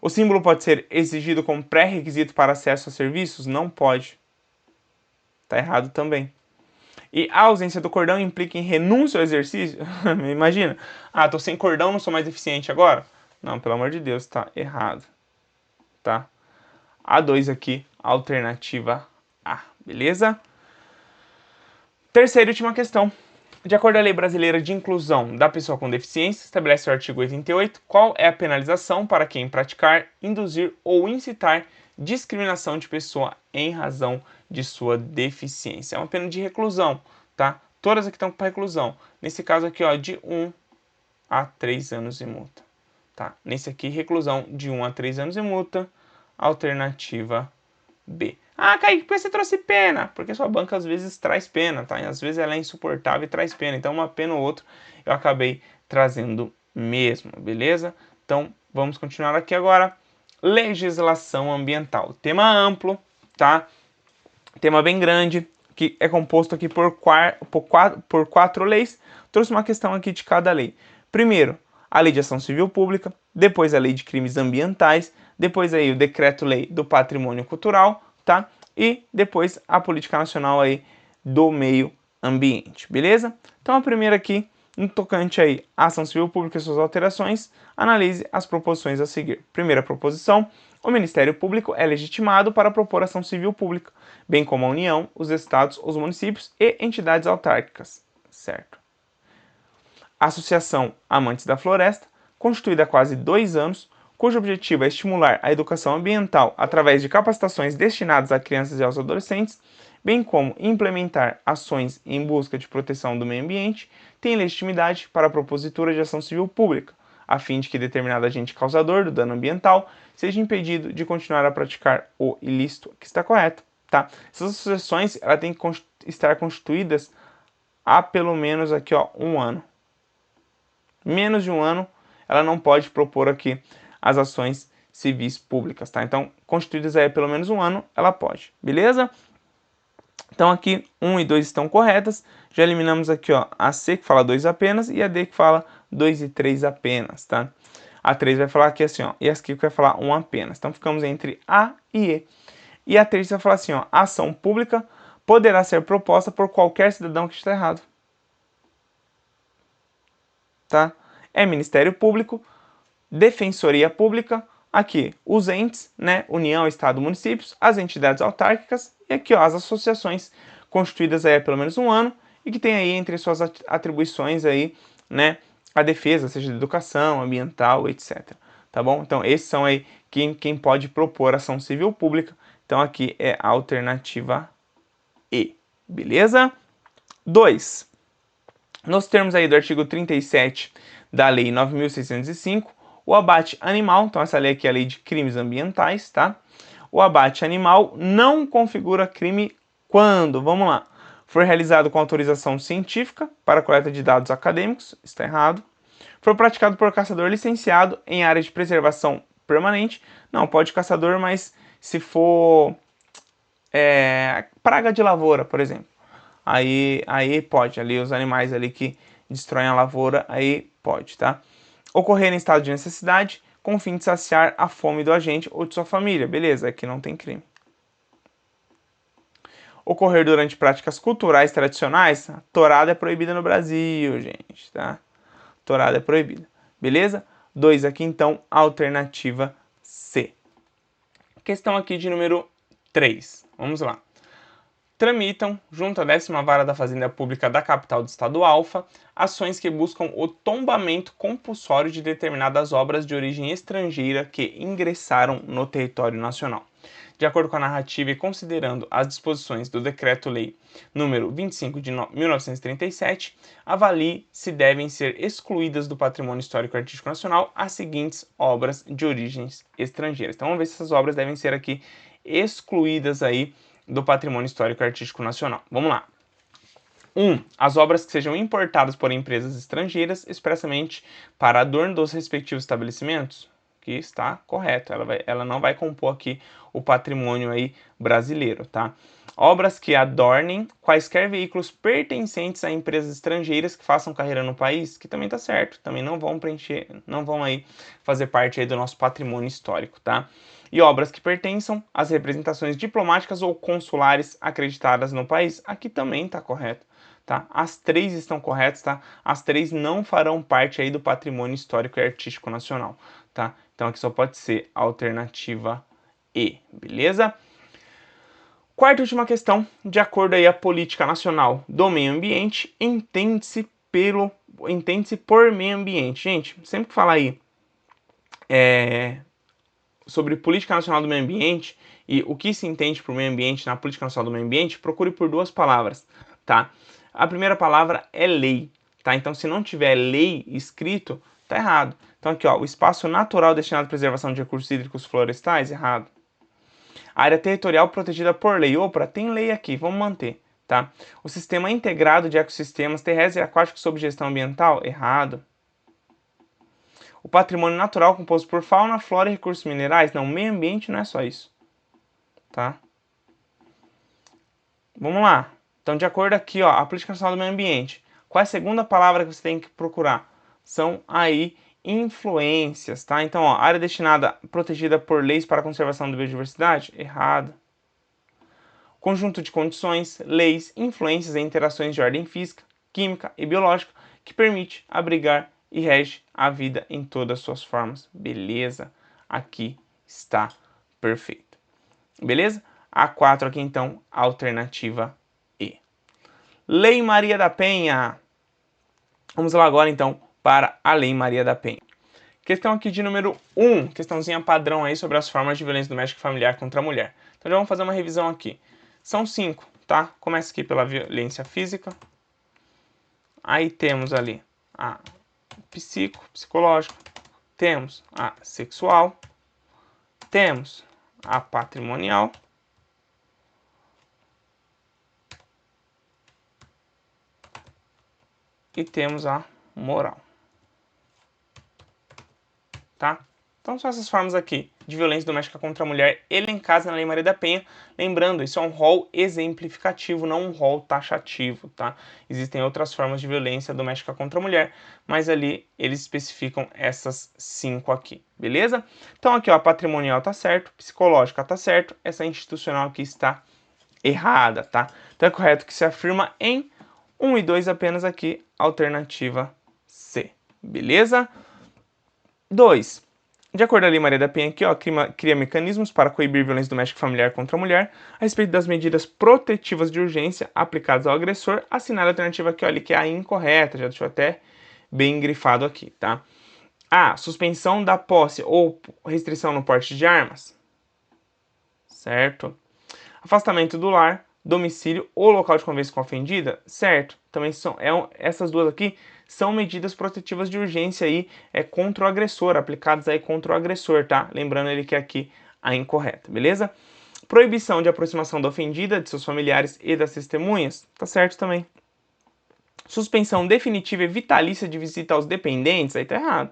O símbolo pode ser exigido como pré-requisito para acesso a serviços? Não pode. Tá errado também. E a ausência do cordão implica em renúncia ao exercício? Imagina. Ah, tô sem cordão, não sou mais deficiente agora? Não, pelo amor de Deus, tá errado. Tá? A2 aqui, alternativa A. Beleza? Terceira e última questão. De acordo com a Lei Brasileira de Inclusão da Pessoa com Deficiência, estabelece o artigo 88, qual é a penalização para quem praticar, induzir ou incitar discriminação de pessoa em razão de sua deficiência. É uma pena de reclusão, tá? Todas aqui estão para reclusão. Nesse caso aqui, ó, de 1 a 3 anos de multa, tá? Nesse aqui, reclusão de 1 a 3 anos de multa, alternativa B. Ah, Kaique, por que você trouxe pena? Porque sua banca às vezes traz pena, tá? E às vezes ela é insuportável e traz pena. Então, uma pena ou outra eu acabei trazendo mesmo, beleza? Então, vamos continuar aqui agora. Legislação ambiental. Tema amplo, tá? Tema bem grande, que é composto aqui por quatro leis. Trouxe uma questão aqui de cada lei. Primeiro, a Lei de Ação Civil Pública, depois a Lei de Crimes Ambientais, depois aí o Decreto-Lei do Patrimônio Cultural, tá? E depois a Política Nacional aí do Meio Ambiente, beleza? Então a primeira aqui, no tocante aí à Ação Civil Pública e suas alterações, analise as proposições a seguir. Primeira proposição, o Ministério Público é legitimado para propor ação civil pública, bem como a União, os Estados, os municípios e entidades autárquicas, certo? A Associação Amantes da Floresta, constituída há quase 2 anos, cujo objetivo é estimular a educação ambiental através de capacitações destinadas a crianças e aos adolescentes, bem como implementar ações em busca de proteção do meio ambiente, tem legitimidade para a propositura de ação civil pública, a fim de que determinado agente causador do dano ambiental seja impedido de continuar a praticar o ilícito, que está correto, tá? Essas associações elas têm que estar constituídas há pelo menos aqui, ó, 1 ano. Menos de 1 ano, ela não pode propor aqui as ações civis públicas, tá? Então, constituídas aí pelo menos 1 ano, ela pode, beleza? Então, aqui 1 e 2 estão corretas. Já eliminamos aqui, ó, a C, que fala 2 apenas, e a D, que fala 2 e 3 apenas, tá? A 3 vai falar aqui assim, ó, e a aqui vai falar 1 apenas. Então, ficamos entre A e E. E a 3 vai falar assim, ó, a ação pública poderá ser proposta por qualquer cidadão que esteja errado. Tá? É Ministério Público, Defensoria Pública, aqui os entes, né, União, Estado, Municípios, as entidades autárquicas e aqui, ó, as associações constituídas aí há pelo menos 1 ano e que tem aí entre suas atribuições aí, né, a defesa, seja de educação, ambiental, etc. Tá bom? Então, esses são aí quem pode propor ação civil pública. Então, aqui é a alternativa E. Beleza? 2. Nos termos aí do artigo 37 da Lei 9.605, o abate animal, então essa lei aqui é a Lei de Crimes Ambientais, tá? O abate animal não configura crime quando, vamos lá, for realizado com autorização científica para coleta de dados acadêmicos, está errado. For praticado por caçador licenciado em área de preservação permanente, não, pode caçador, mas se for praga de lavoura, por exemplo, aí pode, ali os animais ali que destroem a lavoura, aí pode, tá? Ocorrer em estado de necessidade, com o fim de saciar a fome do agente ou de sua família, beleza, aqui não tem crime. Ocorrer durante práticas culturais tradicionais, a tourada é proibida no Brasil, gente, tá? Tourada é proibida, beleza? 2 aqui, então, alternativa C. Questão aqui de número 3, vamos lá. Tramitam, junto à 10ª Vara da Fazenda Pública da capital do estado Alfa, ações que buscam o tombamento compulsório de determinadas obras de origem estrangeira que ingressaram no território nacional. De acordo com a narrativa e considerando as disposições do Decreto-Lei nº 25 de 1937, avalie se devem ser excluídas do patrimônio histórico e artístico nacional as seguintes obras de origens estrangeiras. Então vamos ver se essas obras devem ser aqui excluídas aí do patrimônio histórico e artístico nacional. Vamos lá. 1. As obras que sejam importadas por empresas estrangeiras expressamente para adorno dos respectivos estabelecimentos, que está correto, ela não vai compor aqui o patrimônio aí brasileiro, tá? Obras que adornem quaisquer veículos pertencentes a empresas estrangeiras que façam carreira no país, que também tá certo, também não vão preencher, não vão aí fazer parte aí do nosso patrimônio histórico, tá? E obras que pertençam às representações diplomáticas ou consulares acreditadas no país, aqui também tá correto. Tá? As três estão corretas, tá? As três não farão parte aí do patrimônio histórico e artístico nacional, tá? Então aqui só pode ser a alternativa E, beleza? Quarta e última questão, de acordo aí a política nacional do meio ambiente, entende-se por meio ambiente. Gente, sempre que falar aí sobre política nacional do meio ambiente e o que se entende por meio ambiente na política nacional do meio ambiente, procure por duas palavras, tá? A primeira palavra é lei, tá? Então, se não tiver lei escrito, tá errado. Então, aqui, ó, o espaço natural destinado à preservação de recursos hídricos florestais, errado. A área territorial protegida por lei, opa, tem lei aqui, vamos manter, tá? O sistema integrado de ecossistemas terrestres e aquáticos sob gestão ambiental, errado. O patrimônio natural composto por fauna, flora e recursos minerais, não, meio ambiente não é só isso, tá? Vamos lá. Então, de acordo aqui, ó, a política nacional do meio ambiente, qual é a segunda palavra que você tem que procurar? São aí influências, tá? Então, ó, área destinada protegida por leis para a conservação da biodiversidade, errado. Conjunto de condições, leis, influências e interações de ordem física, química e biológica que permite abrigar e rege a vida em todas as suas formas. Beleza? Aqui está perfeito. Beleza? A4 aqui então, alternativa E. Lei Maria da Penha. Vamos lá agora então para a Lei Maria da Penha. Questão aqui de número 1, questãozinha padrão aí sobre as formas de violência doméstica e familiar contra a mulher. Então já vamos fazer uma revisão aqui. São 5, tá? Começa aqui pela violência física. Aí temos ali a psicológica. Temos a sexual. Temos a patrimonial. E temos a moral. Tá? Então são essas formas aqui de violência doméstica contra a mulher elencadas na Lei Maria da Penha. Lembrando, isso é um rol exemplificativo, não um rol taxativo, tá? Existem outras formas de violência doméstica contra a mulher, mas ali eles especificam essas 5 aqui, beleza? Então aqui, ó, a patrimonial tá certo, psicológica tá certo, essa institucional aqui está errada, tá? Então é correto que se afirma em 1 e 2 apenas aqui, alternativa C, beleza? 2. De acordo com a Lei Maria da Penha aqui, ó, cria mecanismos para coibir violência doméstica e familiar contra a mulher, a respeito das medidas protetivas de urgência aplicadas ao agressor, assinala a alternativa aqui, olha, que é a incorreta, já deixou até bem grifado aqui, tá? A. Suspensão da posse ou restrição no porte de armas. Certo. Afastamento do lar, domicílio ou local de convivência com a ofendida. Certo. Também são essas duas aqui são medidas protetivas de urgência aí contra o agressor, aplicadas aí contra o agressor, tá? Lembrando ele que aqui a incorreta, beleza? Proibição de aproximação da ofendida, de seus familiares e das testemunhas, tá certo também. Suspensão definitiva e vitalícia de visita aos dependentes, aí tá errado.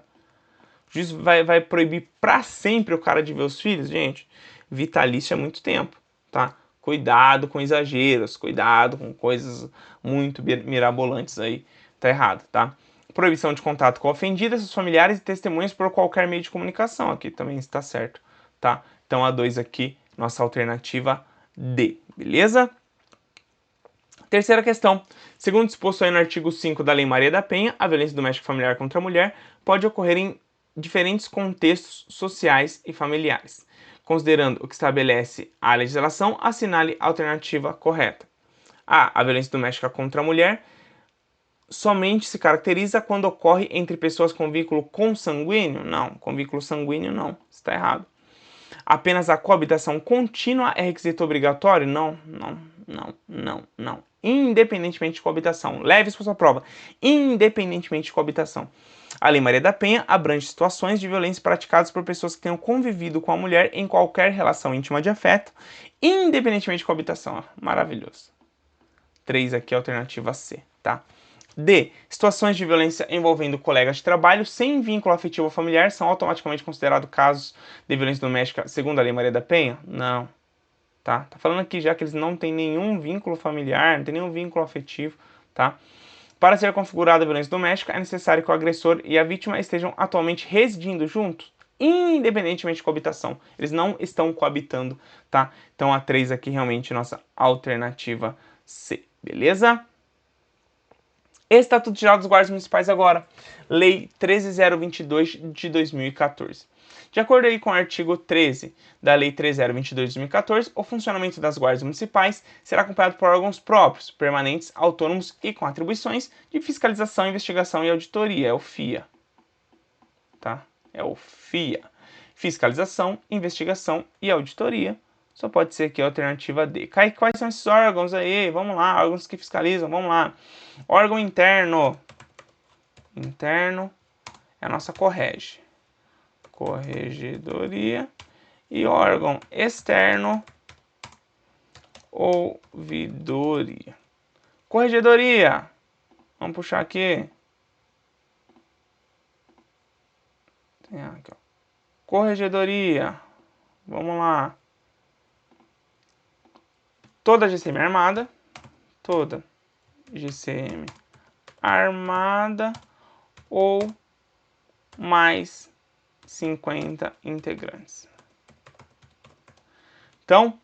O juiz vai proibir pra sempre o cara de ver os filhos, gente. Vitalício é muito tempo, tá? Cuidado com exageros, cuidado com coisas muito mirabolantes aí. Tá errado, tá? Proibição de contato com a ofendida, seus familiares e testemunhas por qualquer meio de comunicação. Aqui também está certo, tá? Então a 2 aqui, nossa alternativa D, beleza? Terceira questão. Segundo disposto aí no artigo 5 da Lei Maria da Penha, a violência doméstica e familiar contra a mulher pode ocorrer em diferentes contextos sociais e familiares. Considerando o que estabelece a legislação, assinale a alternativa correta. A violência doméstica contra a mulher somente se caracteriza quando ocorre entre pessoas com vínculo consanguíneo? Não, com vínculo sanguíneo não, está errado. Apenas a coabitação contínua é requisito obrigatório? Não, não, não, não, não. Independentemente de coabitação. Leve isso para sua prova. Independentemente de coabitação. A Lei Maria da Penha abrange situações de violência praticadas por pessoas que tenham convivido com a mulher em qualquer relação íntima de afeto, independentemente de coabitação. Maravilhoso. 3 aqui, alternativa C, tá? D. Situações de violência envolvendo colegas de trabalho sem vínculo afetivo familiar são automaticamente considerados casos de violência doméstica segundo a Lei Maria da Penha? Não. Tá falando aqui já que eles não têm nenhum vínculo familiar, não tem nenhum vínculo afetivo, tá? Para ser configurada a violência doméstica, é necessário que o agressor e a vítima estejam atualmente residindo juntos, independentemente de coabitação. Eles não estão coabitando, tá? Então a 3 aqui realmente é nossa alternativa C, beleza? Estatuto Geral dos Guardas Municipais agora, Lei 13.022 de 2014. De acordo aí com o artigo 13 da Lei 13.022 de 2014, o funcionamento das guardas municipais será acompanhado por órgãos próprios, permanentes, autônomos e com atribuições de fiscalização, investigação e auditoria, é o FIA. Tá? É o FIA. Fiscalização, investigação e auditoria. Só pode ser aqui a alternativa D. Quais são esses órgãos aí? Vamos lá, órgãos que fiscalizam, vamos lá. Órgão interno. Interno é a nossa corregedoria. E órgão externo, ouvidoria. Corregedoria. Vamos puxar aqui. Tem aqui, ó. Corregedoria. Vamos lá. Toda GCM armada. Toda GCM armada ou mais 50 integrantes. Então,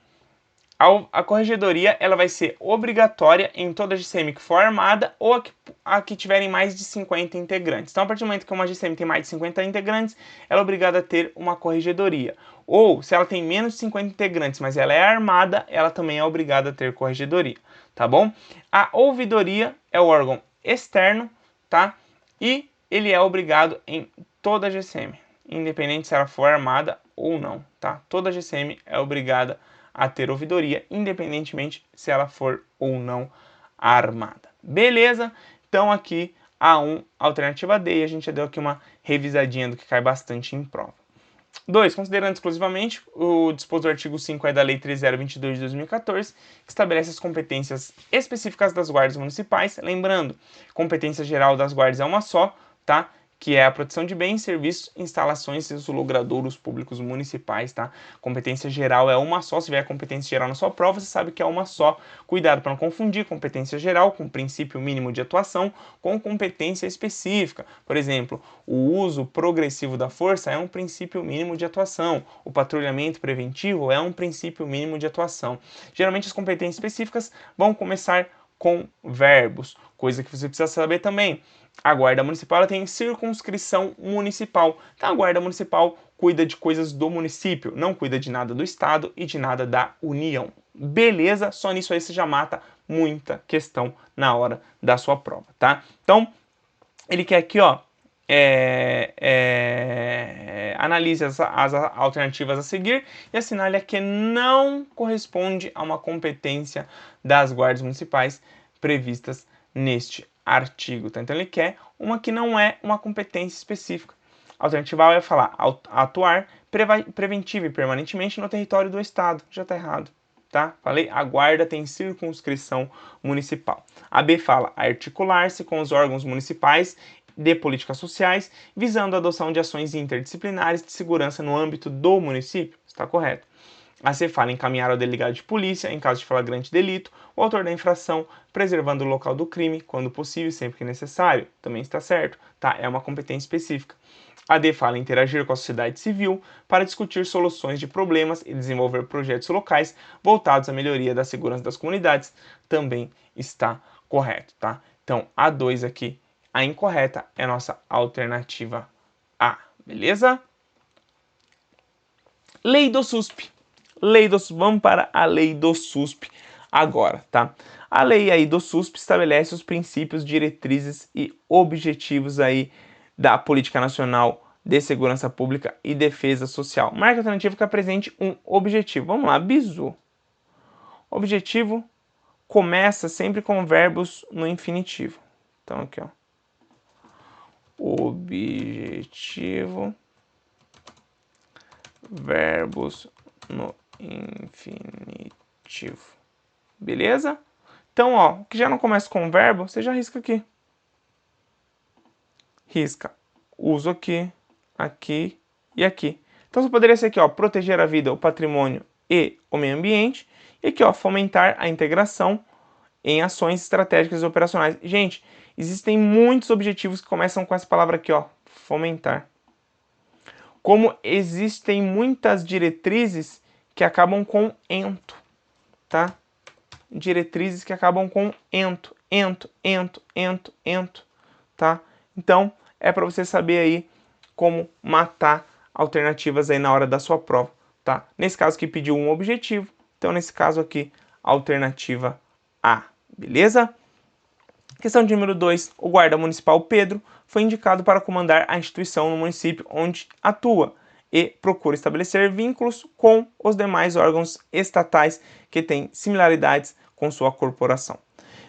a corregedoria ela vai ser obrigatória em toda GCM que for armada ou a que tiverem mais de 50 integrantes. Então, a partir do momento que uma GCM tem mais de 50 integrantes, ela é obrigada a ter uma corregedoria. Ou, se ela tem menos de 50 integrantes, mas ela é armada, ela também é obrigada a ter corregedoria, tá bom? A ouvidoria é o órgão externo, tá? E ele é obrigado em toda a GCM, independente se ela for armada ou não, tá? Toda a GCM é obrigada a ter ouvidoria, independentemente se ela for ou não armada. Beleza? Então aqui A1, alternativa D, e a gente já deu aqui uma revisadinha do que cai bastante em prova. 2. Considerando exclusivamente o disposto do artigo 5 da Lei 3022 de 2014, que estabelece as competências específicas das guardas municipais. Lembrando, competência geral das guardas é uma só, tá? Que é a proteção de bens, serviços, instalações e os logradouros públicos municipais, tá? Competência geral é uma só. Se vier competência geral na sua prova, você sabe que é uma só. Cuidado para não confundir competência geral com princípio mínimo de atuação com competência específica. Por exemplo, o uso progressivo da força é um princípio mínimo de atuação. O patrulhamento preventivo é um princípio mínimo de atuação. Geralmente as competências específicas vão começar com verbos, coisa que você precisa saber também. A guarda municipal tem circunscrição municipal. Então a guarda municipal cuida de coisas do município, não cuida de nada do estado e de nada da União. Beleza? Só nisso aí você já mata muita questão na hora da sua prova, tá? Então, ele quer aqui, ó, analise as alternativas a seguir e assinale a que não corresponde a uma competência das guardas municipais previstas neste artigo. Tá? Então ele quer uma que não é uma competência específica. A alternativa A vai falar atuar preventiva e permanentemente no território do estado. Já está errado. Tá? Falei, a guarda tem circunscrição municipal. A B fala articular-se com os órgãos municipais de políticas sociais, visando a adoção de ações interdisciplinares de segurança no âmbito do município. Está correto. A C fala encaminhar ao delegado de polícia, em caso de flagrante delito, o autor da infração, preservando o local do crime, quando possível e sempre que necessário. Também está certo, tá? É uma competência específica. A D fala interagir com a sociedade civil para discutir soluções de problemas e desenvolver projetos locais voltados à melhoria da segurança das comunidades. Também está correto, tá? Então, a 2 aqui, a incorreta, é a nossa alternativa A, beleza? Lei do SUSP. Vamos para a lei do SUSP agora, tá? A lei aí do SUSP estabelece os princípios, diretrizes e objetivos aí da Política Nacional de Segurança Pública e Defesa Social. Marca alternativa que apresente um objetivo. Vamos lá, bizu. Objetivo começa sempre com verbos no infinitivo. Então aqui, ó. Objetivo, verbos no infinitivo. Beleza? Então, ó, o que já não começa com verbo, você já risca aqui. Risca. Uso aqui, aqui e aqui. Então, você poderia ser aqui, ó, proteger a vida, o patrimônio e o meio ambiente. E aqui, ó, fomentar a integração em ações estratégicas e operacionais. Gente, existem muitos objetivos que começam com essa palavra aqui, ó, fomentar. Como existem muitas diretrizes que acabam com ento, tá? Diretrizes que acabam com ento, tá? Então, é para você saber aí como matar alternativas aí na hora da sua prova, tá? Nesse caso aqui pediu um objetivo, então nesse caso aqui, alternativa A, beleza? Questão de número 2, o guarda municipal Pedro foi indicado para comandar a instituição no município onde atua e procura estabelecer vínculos com os demais órgãos estatais que têm similaridades com sua corporação.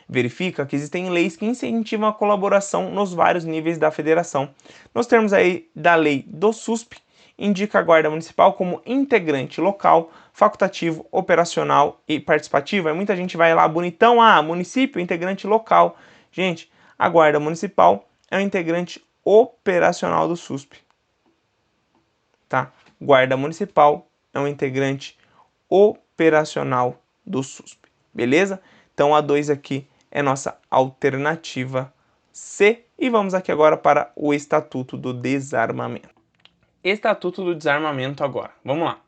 Verifica que existem leis que incentivam a colaboração nos vários níveis da federação. Nos termos aí da lei do SUSP, indica a guarda municipal como integrante local, facultativo, operacional e participativo. Aí muita gente vai lá bonitão, município, integrante local. Gente, a guarda municipal é um integrante operacional do SUSP. Tá? Guarda municipal é um integrante operacional do SUSP. Beleza? Então a 2 aqui é nossa alternativa C. E vamos aqui agora para o Estatuto do Desarmamento. Estatuto do Desarmamento agora. Vamos lá.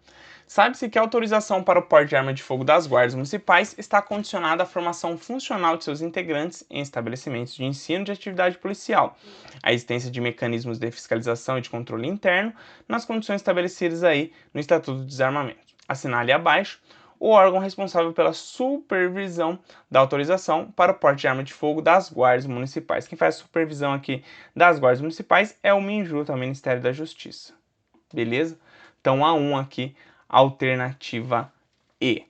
Sabe-se que a autorização para o porte de arma de fogo das guardas municipais está condicionada à formação funcional de seus integrantes em estabelecimentos de ensino de atividade policial, a existência de mecanismos de fiscalização e de controle interno nas condições estabelecidas aí no Estatuto do Desarmamento. Assinale abaixo o órgão responsável pela supervisão da autorização para o porte de arma de fogo das guardas municipais. Quem faz a supervisão aqui das guardas municipais é o MINJUTA, o Ministério da Justiça. Beleza? Então, a 1 aqui, alternativa E.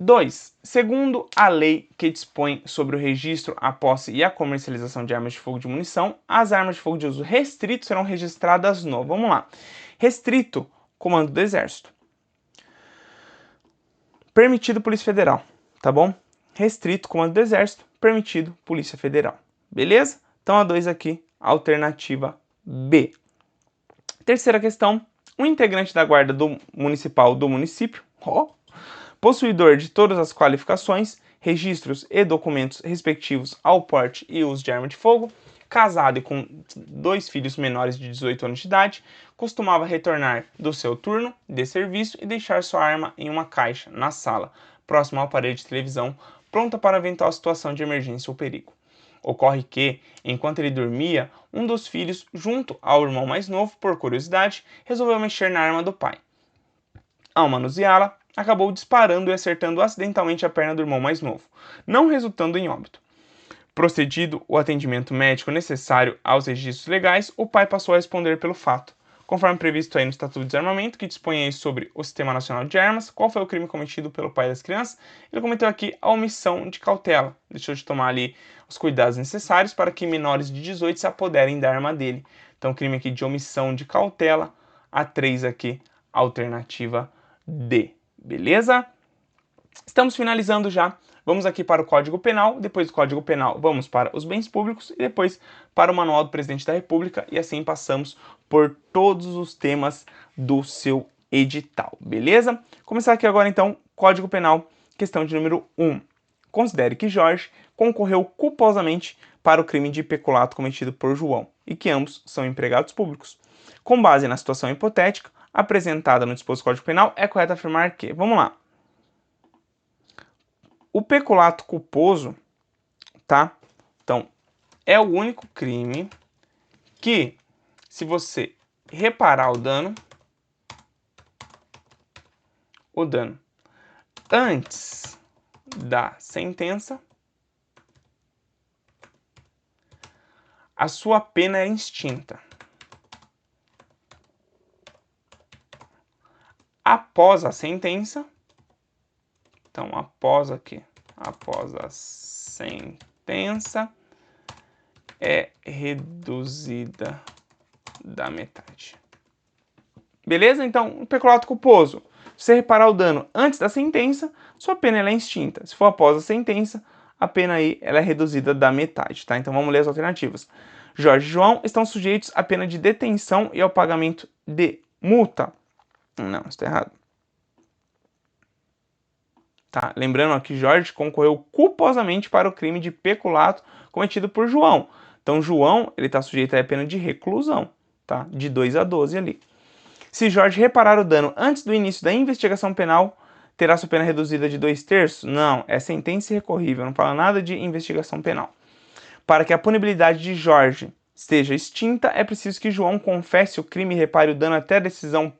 2. Segundo a lei que dispõe sobre o registro, a posse e a comercialização de armas de fogo de munição, as armas de fogo de uso restrito serão registradas no... Vamos lá. Restrito, Comando do Exército. Permitido, Polícia Federal, tá bom? Restrito, Comando do Exército. Permitido, Polícia Federal. Beleza? Então, a 2 aqui, alternativa B. Terceira questão. Um integrante da guarda municipal do município, possuidor de todas as qualificações, registros e documentos respectivos ao porte e uso de arma de fogo, casado e com 2 filhos menores de 18 anos de idade, costumava retornar do seu turno de serviço e deixar sua arma em uma caixa na sala, próximo ao aparelho de televisão, pronta para eventual situação de emergência ou perigo. Ocorre que, enquanto ele dormia, um dos filhos, junto ao irmão mais novo, por curiosidade, resolveu mexer na arma do pai. Ao manuseá-la, acabou disparando e acertando acidentalmente a perna do irmão mais novo, não resultando em óbito. Procedido o atendimento médico necessário aos registros legais, o pai passou a responder pelo fato. Conforme previsto aí no Estatuto do Desarmamento, que dispõe aí sobre o Sistema Nacional de Armas, qual foi o crime cometido pelo pai das crianças? Ele cometeu aqui a omissão de cautela, deixou de tomar ali os cuidados necessários para que menores de 18 se apoderem da arma dele. Então, crime aqui de omissão de cautela, a 3 aqui, alternativa D. Beleza? Estamos finalizando já. Vamos aqui para o Código Penal, depois do Código Penal vamos para os bens públicos e depois para o Manual do Presidente da República e assim passamos por todos os temas do seu edital, beleza? Começar aqui agora então, Código Penal, questão de número 1. Considere que Jorge concorreu culposamente para o crime de peculato cometido por João e que ambos são empregados públicos. Com base na situação hipotética apresentada no disposto do Código Penal, é correto afirmar que, vamos lá, o peculato culposo, tá? Então, é o único crime que, se você reparar o dano antes da sentença, a sua pena é extinta. Após a sentença, então após a sentença, é reduzida da metade. Beleza? Então, peculato culposo. Se você reparar o dano antes da sentença, sua pena ela é extinta. Se for após a sentença, a pena aí ela é reduzida da metade, tá? Então vamos ler as alternativas. Jorge e João estão sujeitos à pena de detenção e ao pagamento de multa. Não, está errado. Tá? Lembrando que Jorge concorreu culposamente para o crime de peculato cometido por João. Então João ele está sujeito à pena de reclusão, tá? De 2 a 12 ali. Se Jorge reparar o dano antes do início da investigação penal, terá sua pena reduzida de 2/3? Não, é sentença irrecorrível, não fala nada de investigação penal. Para que a punibilidade de Jorge esteja extinta, é preciso que João confesse o crime e repare o dano até a decisão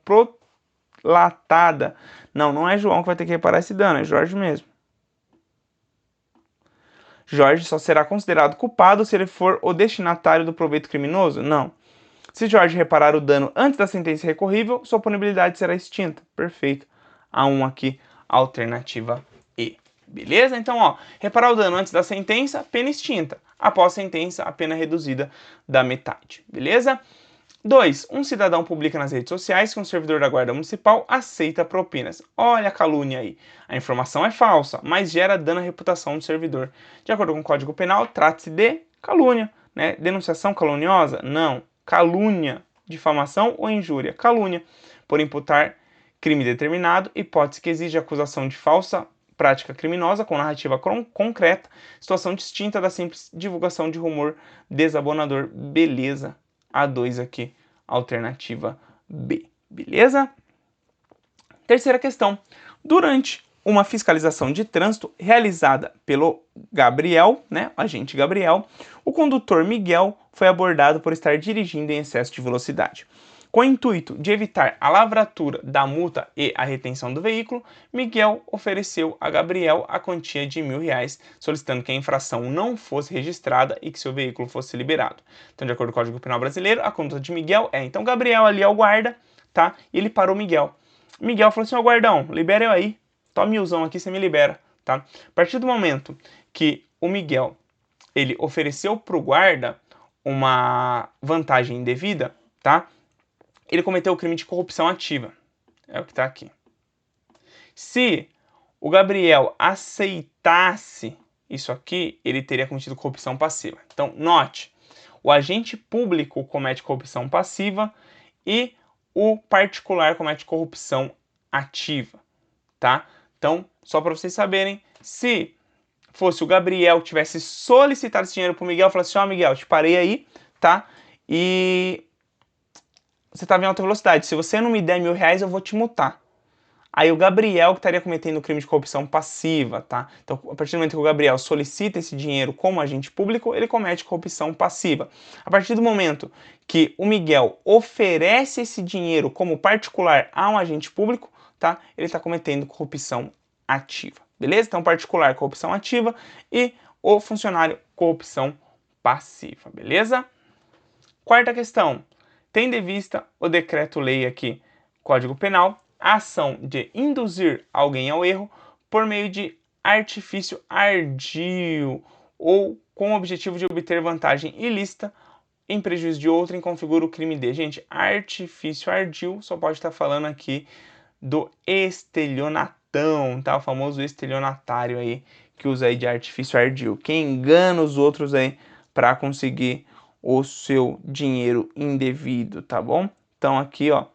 prolatada. Não, não é João que vai ter que reparar esse dano, é Jorge mesmo. Jorge só será considerado culpado se ele for o destinatário do proveito criminoso? Não. Se Jorge reparar o dano antes da sentença recorrível, sua punibilidade será extinta. Perfeito. A1 aqui, alternativa E. Beleza? Então, ó, reparar o dano antes da sentença, pena extinta. Após a sentença, a pena reduzida da metade. Beleza? 2. Um cidadão publica nas redes sociais que um servidor da Guarda Municipal aceita propinas. Olha a calúnia aí. A informação é falsa, mas gera dano à reputação do servidor. De acordo com o Código Penal, trata-se de calúnia, né? Denunciação caluniosa? Não. Calúnia, difamação ou injúria? Calúnia, por imputar crime determinado, hipótese que exige acusação de falsa prática criminosa com narrativa concreta, situação distinta da simples divulgação de rumor desabonador. Beleza. A2 aqui, alternativa B. Beleza? Terceira questão. Durante uma fiscalização de trânsito realizada pelo Gabriel, né, agente Gabriel, o condutor Miguel foi abordado por estar dirigindo em excesso de velocidade. Com o intuito de evitar a lavratura da multa e a retenção do veículo, Miguel ofereceu a Gabriel a quantia de R$1.000, solicitando que a infração não fosse registrada e que seu veículo fosse liberado. Então, de acordo com o Código Penal brasileiro, a conduta de Miguel é, então, Gabriel ali é o guarda, tá? E ele parou Miguel. Miguel falou assim, ó, guardão, libera eu aí, toma R$1.000 aqui, você me libera, tá? A partir do momento que o Miguel, ele ofereceu pro guarda uma vantagem indevida, tá? Ele cometeu o crime de corrupção ativa. É o que está aqui. Se o Gabriel aceitasse isso aqui, ele teria cometido corrupção passiva. Então, note, o agente público comete corrupção passiva e o particular comete corrupção ativa, tá? Então, só para vocês saberem, se fosse o Gabriel que tivesse solicitado esse dinheiro para o Miguel, falasse assim, ó, Miguel, te parei aí, tá? E você estava em alta velocidade, se você não me der R$1.000, eu vou te multar. Aí o Gabriel que estaria cometendo o crime de corrupção passiva, tá? Então, a partir do momento que o Gabriel solicita esse dinheiro como agente público, ele comete corrupção passiva. A partir do momento que o Miguel oferece esse dinheiro como particular a um agente público, tá? Ele está cometendo corrupção ativa, beleza? Então, particular, corrupção ativa e o funcionário, corrupção passiva, beleza? Quarta questão. Tendo em vista o decreto-lei aqui, Código Penal, a ação de induzir alguém ao erro por meio de artifício ardil ou com o objetivo de obter vantagem ilícita em prejuízo de outrem configura o crime de... Gente, artifício ardil só pode estar falando aqui do estelionatão, tá? O famoso estelionatário aí que usa aí de artifício ardil. Quem engana os outros aí para conseguir o seu dinheiro indevido, tá bom? Então aqui, ó,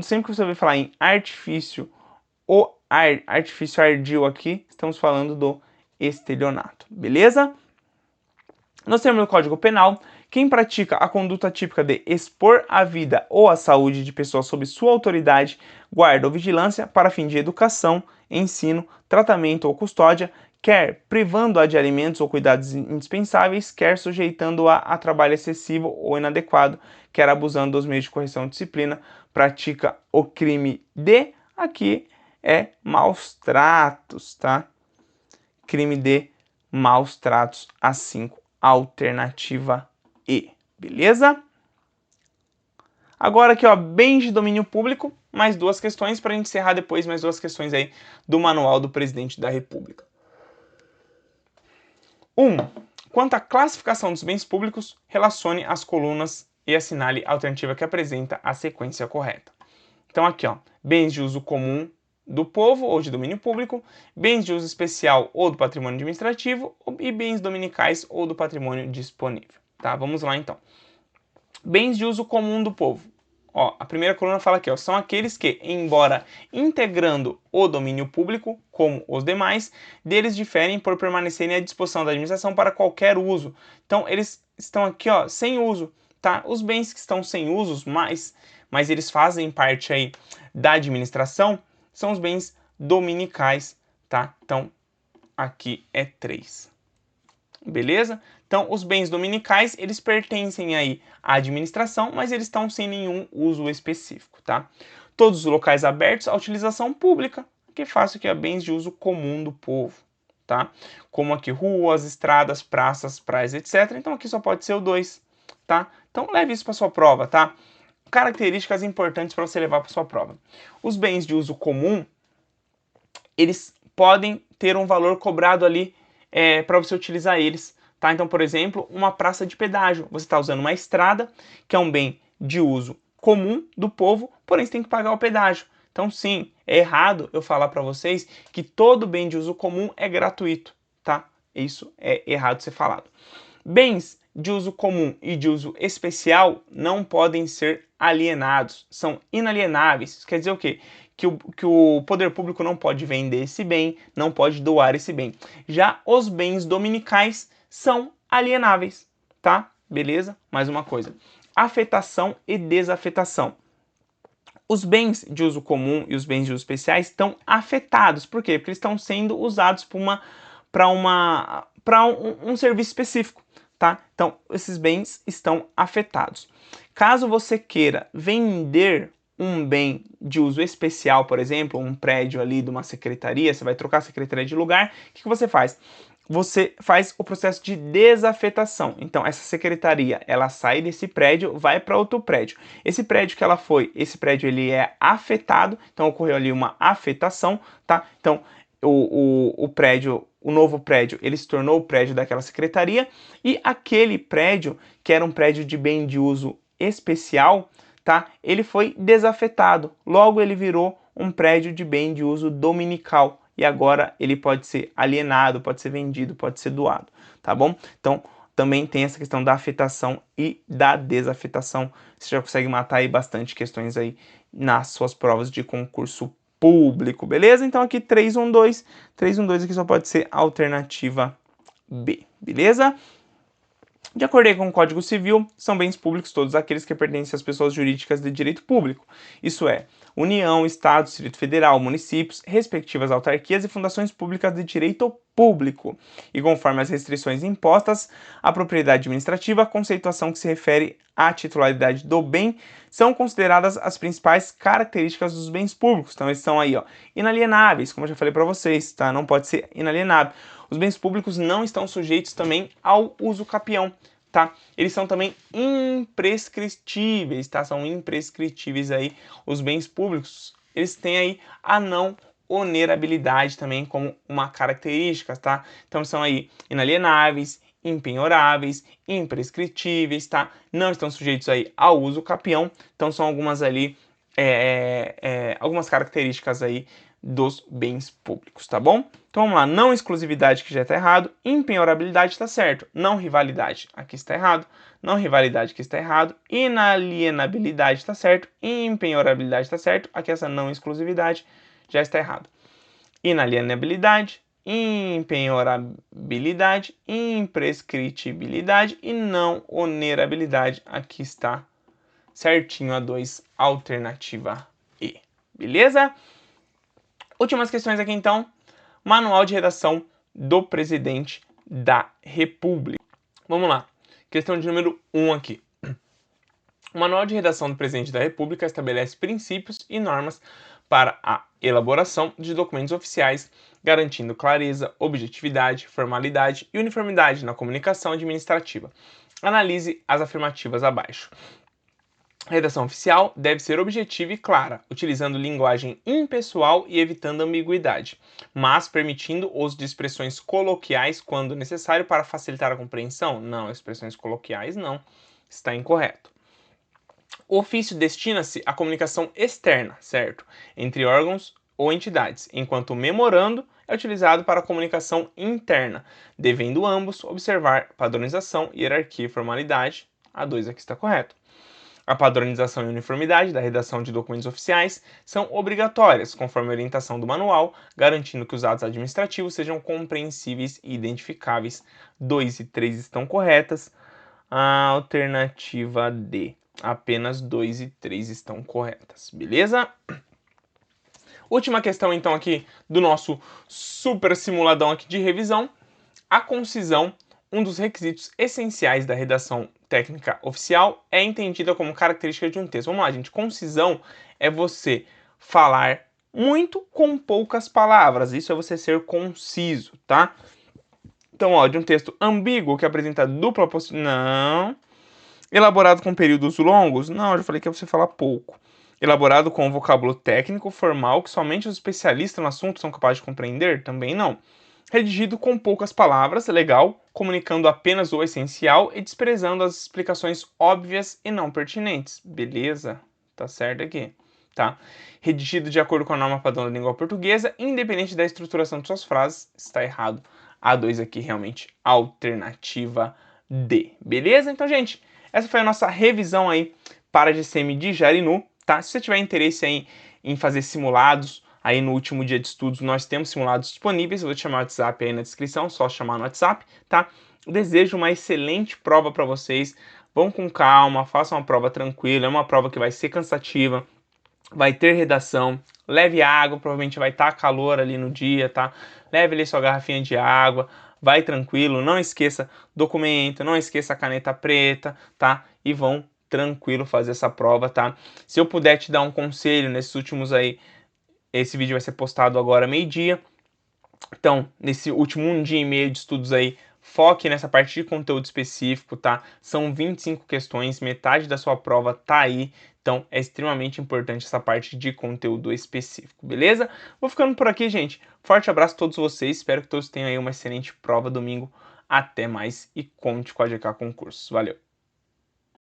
sempre que você vai falar em artifício ou artifício ardil aqui, estamos falando do estelionato, beleza? Nós temos no Código Penal, quem pratica a conduta típica de expor a vida ou a saúde de pessoas sob sua autoridade, guarda ou vigilância para fim de educação, ensino, tratamento ou custódia, quer privando-a de alimentos ou cuidados indispensáveis, quer sujeitando-a a trabalho excessivo ou inadequado, quer abusando dos meios de correção e disciplina, pratica o crime de, aqui é maus tratos, tá? crime de maus tratos a 5, alternativa E, beleza? Agora aqui, ó, bens de domínio público, mais duas questões para a gente encerrar depois, mais duas questões aí do Manual do Presidente da República. 1. Quanto à classificação dos bens públicos, relacione as colunas e assinale a alternativa que apresenta a sequência correta. Então aqui, ó, bens de uso comum do povo ou de domínio público, bens de uso especial ou do patrimônio administrativo e bens dominicais ou do patrimônio disponível. Tá? Vamos lá então. Bens de uso comum do povo. Ó, a primeira coluna fala aqui, ó, são aqueles que, embora integrando o domínio público, como os demais, deles diferem por permanecerem à disposição da administração para qualquer uso. Então, eles estão aqui, ó, sem uso, tá? Os bens que estão sem usos, mas eles fazem parte aí da administração, são os bens dominicais, tá? Então, aqui é 3. Beleza? Então, os bens dominicais, eles pertencem aí à administração, mas eles estão sem nenhum uso específico, tá? Todos os locais abertos à utilização pública, que faço aqui, bens de uso comum do povo, tá? Como aqui ruas, estradas, praças, praias, etc. Então, aqui só pode ser o 2, tá? Então, leve isso para sua prova, tá? Características importantes para você levar para sua prova. Os bens de uso comum, eles podem ter um valor cobrado ali para você utilizar eles, tá? Então, por exemplo, uma praça de pedágio. Você está usando uma estrada, que é um bem de uso comum do povo, porém você tem que pagar o pedágio. Então, sim, é errado eu falar para vocês que todo bem de uso comum é gratuito, tá? Isso é errado ser falado. Bens de uso comum e de uso especial não podem ser alienados, são inalienáveis. Isso quer dizer o quê? Que o poder público não pode vender esse bem, não pode doar esse bem. Já os bens dominicais são alienáveis, tá? Beleza? Mais uma coisa. Afetação e desafetação. Os bens de uso comum e os bens de uso especiais estão afetados. Por quê? Porque eles estão sendo usados para um serviço específico, tá? Então, esses bens estão afetados. Caso você queira vender um bem de uso especial, por exemplo, um prédio ali de uma secretaria, você vai trocar a secretaria de lugar, o que você faz? Você faz o processo de desafetação. Então, essa secretaria, ela sai desse prédio, vai para outro prédio. Esse prédio que ela foi, esse prédio ele é afetado, então ocorreu ali uma afetação, tá? Então, o prédio, o novo prédio, ele se tornou o prédio daquela secretaria e aquele prédio, que era um prédio de bem de uso especial, tá? Ele foi desafetado. Logo ele virou um prédio de bem de uso dominical e agora ele pode ser alienado, pode ser vendido, pode ser doado, tá bom? Então, também tem essa questão da afetação e da desafetação. Você já consegue matar aí bastante questões aí nas suas provas de concurso público, beleza? Então aqui 312 aqui só pode ser a alternativa B, beleza? De acordo com o Código Civil, são bens públicos todos aqueles que pertencem às pessoas jurídicas de direito público, isso é, União, Estado, Distrito Federal, municípios, respectivas autarquias e fundações públicas de direito público. E conforme as restrições impostas à propriedade administrativa, a conceituação que se refere à titularidade do bem são consideradas as principais características dos bens públicos. Então, eles são aí, ó, inalienáveis, como eu já falei para vocês, tá? Não pode ser inalienável. Os bens públicos não estão sujeitos também ao uso capião, tá? Eles são também imprescritíveis, tá? São imprescritíveis aí os bens públicos. Eles têm aí a não onerabilidade também como uma característica, tá? Então são aí inalienáveis, impenhoráveis, imprescritíveis, tá? Não estão sujeitos aí ao uso capião. Então são algumas ali algumas características aí dos bens públicos, tá bom? Então vamos lá, não exclusividade, que já está errado, impenhorabilidade está certo, não rivalidade, aqui está errado, não rivalidade, aqui está errado, inalienabilidade está certo, impenhorabilidade está certo, aqui essa não exclusividade já está errado. Inalienabilidade, impenhorabilidade, imprescritibilidade e não onerabilidade, aqui está certinho a 2, alternativa E, beleza? Últimas questões aqui então. Manual de redação do Presidente da República. Vamos lá. Questão de número 1 aqui. O Manual de redação do Presidente da República estabelece princípios e normas para a elaboração de documentos oficiais garantindo clareza, objetividade, formalidade e uniformidade na comunicação administrativa. Analise as afirmativas abaixo. A redação oficial deve ser objetiva e clara, utilizando linguagem impessoal e evitando ambiguidade, mas permitindo o uso de expressões coloquiais quando necessário para facilitar a compreensão? Não, expressões coloquiais não, está incorreto. O ofício destina-se à comunicação externa, certo? Entre órgãos ou entidades, enquanto o memorando é utilizado para a comunicação interna, devendo ambos observar padronização, hierarquia e formalidade. A 2 aqui está correto. A padronização e uniformidade da redação de documentos oficiais são obrigatórias, conforme a orientação do manual, garantindo que os atos administrativos sejam compreensíveis e identificáveis. 2 e 3 estão corretas. A alternativa D. Apenas 2 e 3 estão corretas, beleza? Última questão, então, aqui do nosso super simuladão aqui de revisão. A concisão, um dos requisitos essenciais da redação técnica oficial, é entendida como característica de um texto. Vamos lá, gente. Concisão é você falar muito com poucas palavras. Isso é você ser conciso, tá? Então, ó, de um texto ambíguo que apresenta dupla possibilidade. Não. Elaborado com períodos longos? Não, eu já falei que é você falar pouco. Elaborado com um vocábulo técnico, formal, que somente os especialistas no assunto são capazes de compreender? Também não. Redigido com poucas palavras, legal, comunicando apenas o essencial e desprezando as explicações óbvias e não pertinentes. Beleza? Tá certo aqui. Tá? Redigido de acordo com a norma padrão da língua portuguesa, independente da estruturação de suas frases. Está errado. A2 aqui realmente alternativa D. Beleza? Então, gente, essa foi a nossa revisão aí para a GCM de Jarinu, tá? Se você tiver interesse aí em fazer simulados, aí no último dia de estudos nós temos simulados disponíveis, eu vou te chamar o WhatsApp aí na descrição, só chamar no WhatsApp, tá? Eu desejo uma excelente prova para vocês, vão com calma, façam uma prova tranquila, é uma prova que vai ser cansativa, vai ter redação, leve água, provavelmente vai estar calor ali no dia, tá? Leve ali sua garrafinha de água, vai tranquilo, não esqueça documento, não esqueça a caneta preta, tá? E vão tranquilo fazer essa prova, tá? Se eu puder te dar um conselho nesses últimos aí, esse vídeo vai ser postado agora meio-dia, então nesse último 1 dia e meio de estudos aí, foque nessa parte de conteúdo específico, tá? São 25 questões, metade da sua prova tá aí, então é extremamente importante essa parte de conteúdo específico, beleza? Vou ficando por aqui, gente. Forte abraço a todos vocês, espero que todos tenham aí uma excelente prova domingo. Até mais e conte com a GK Concursos. Valeu!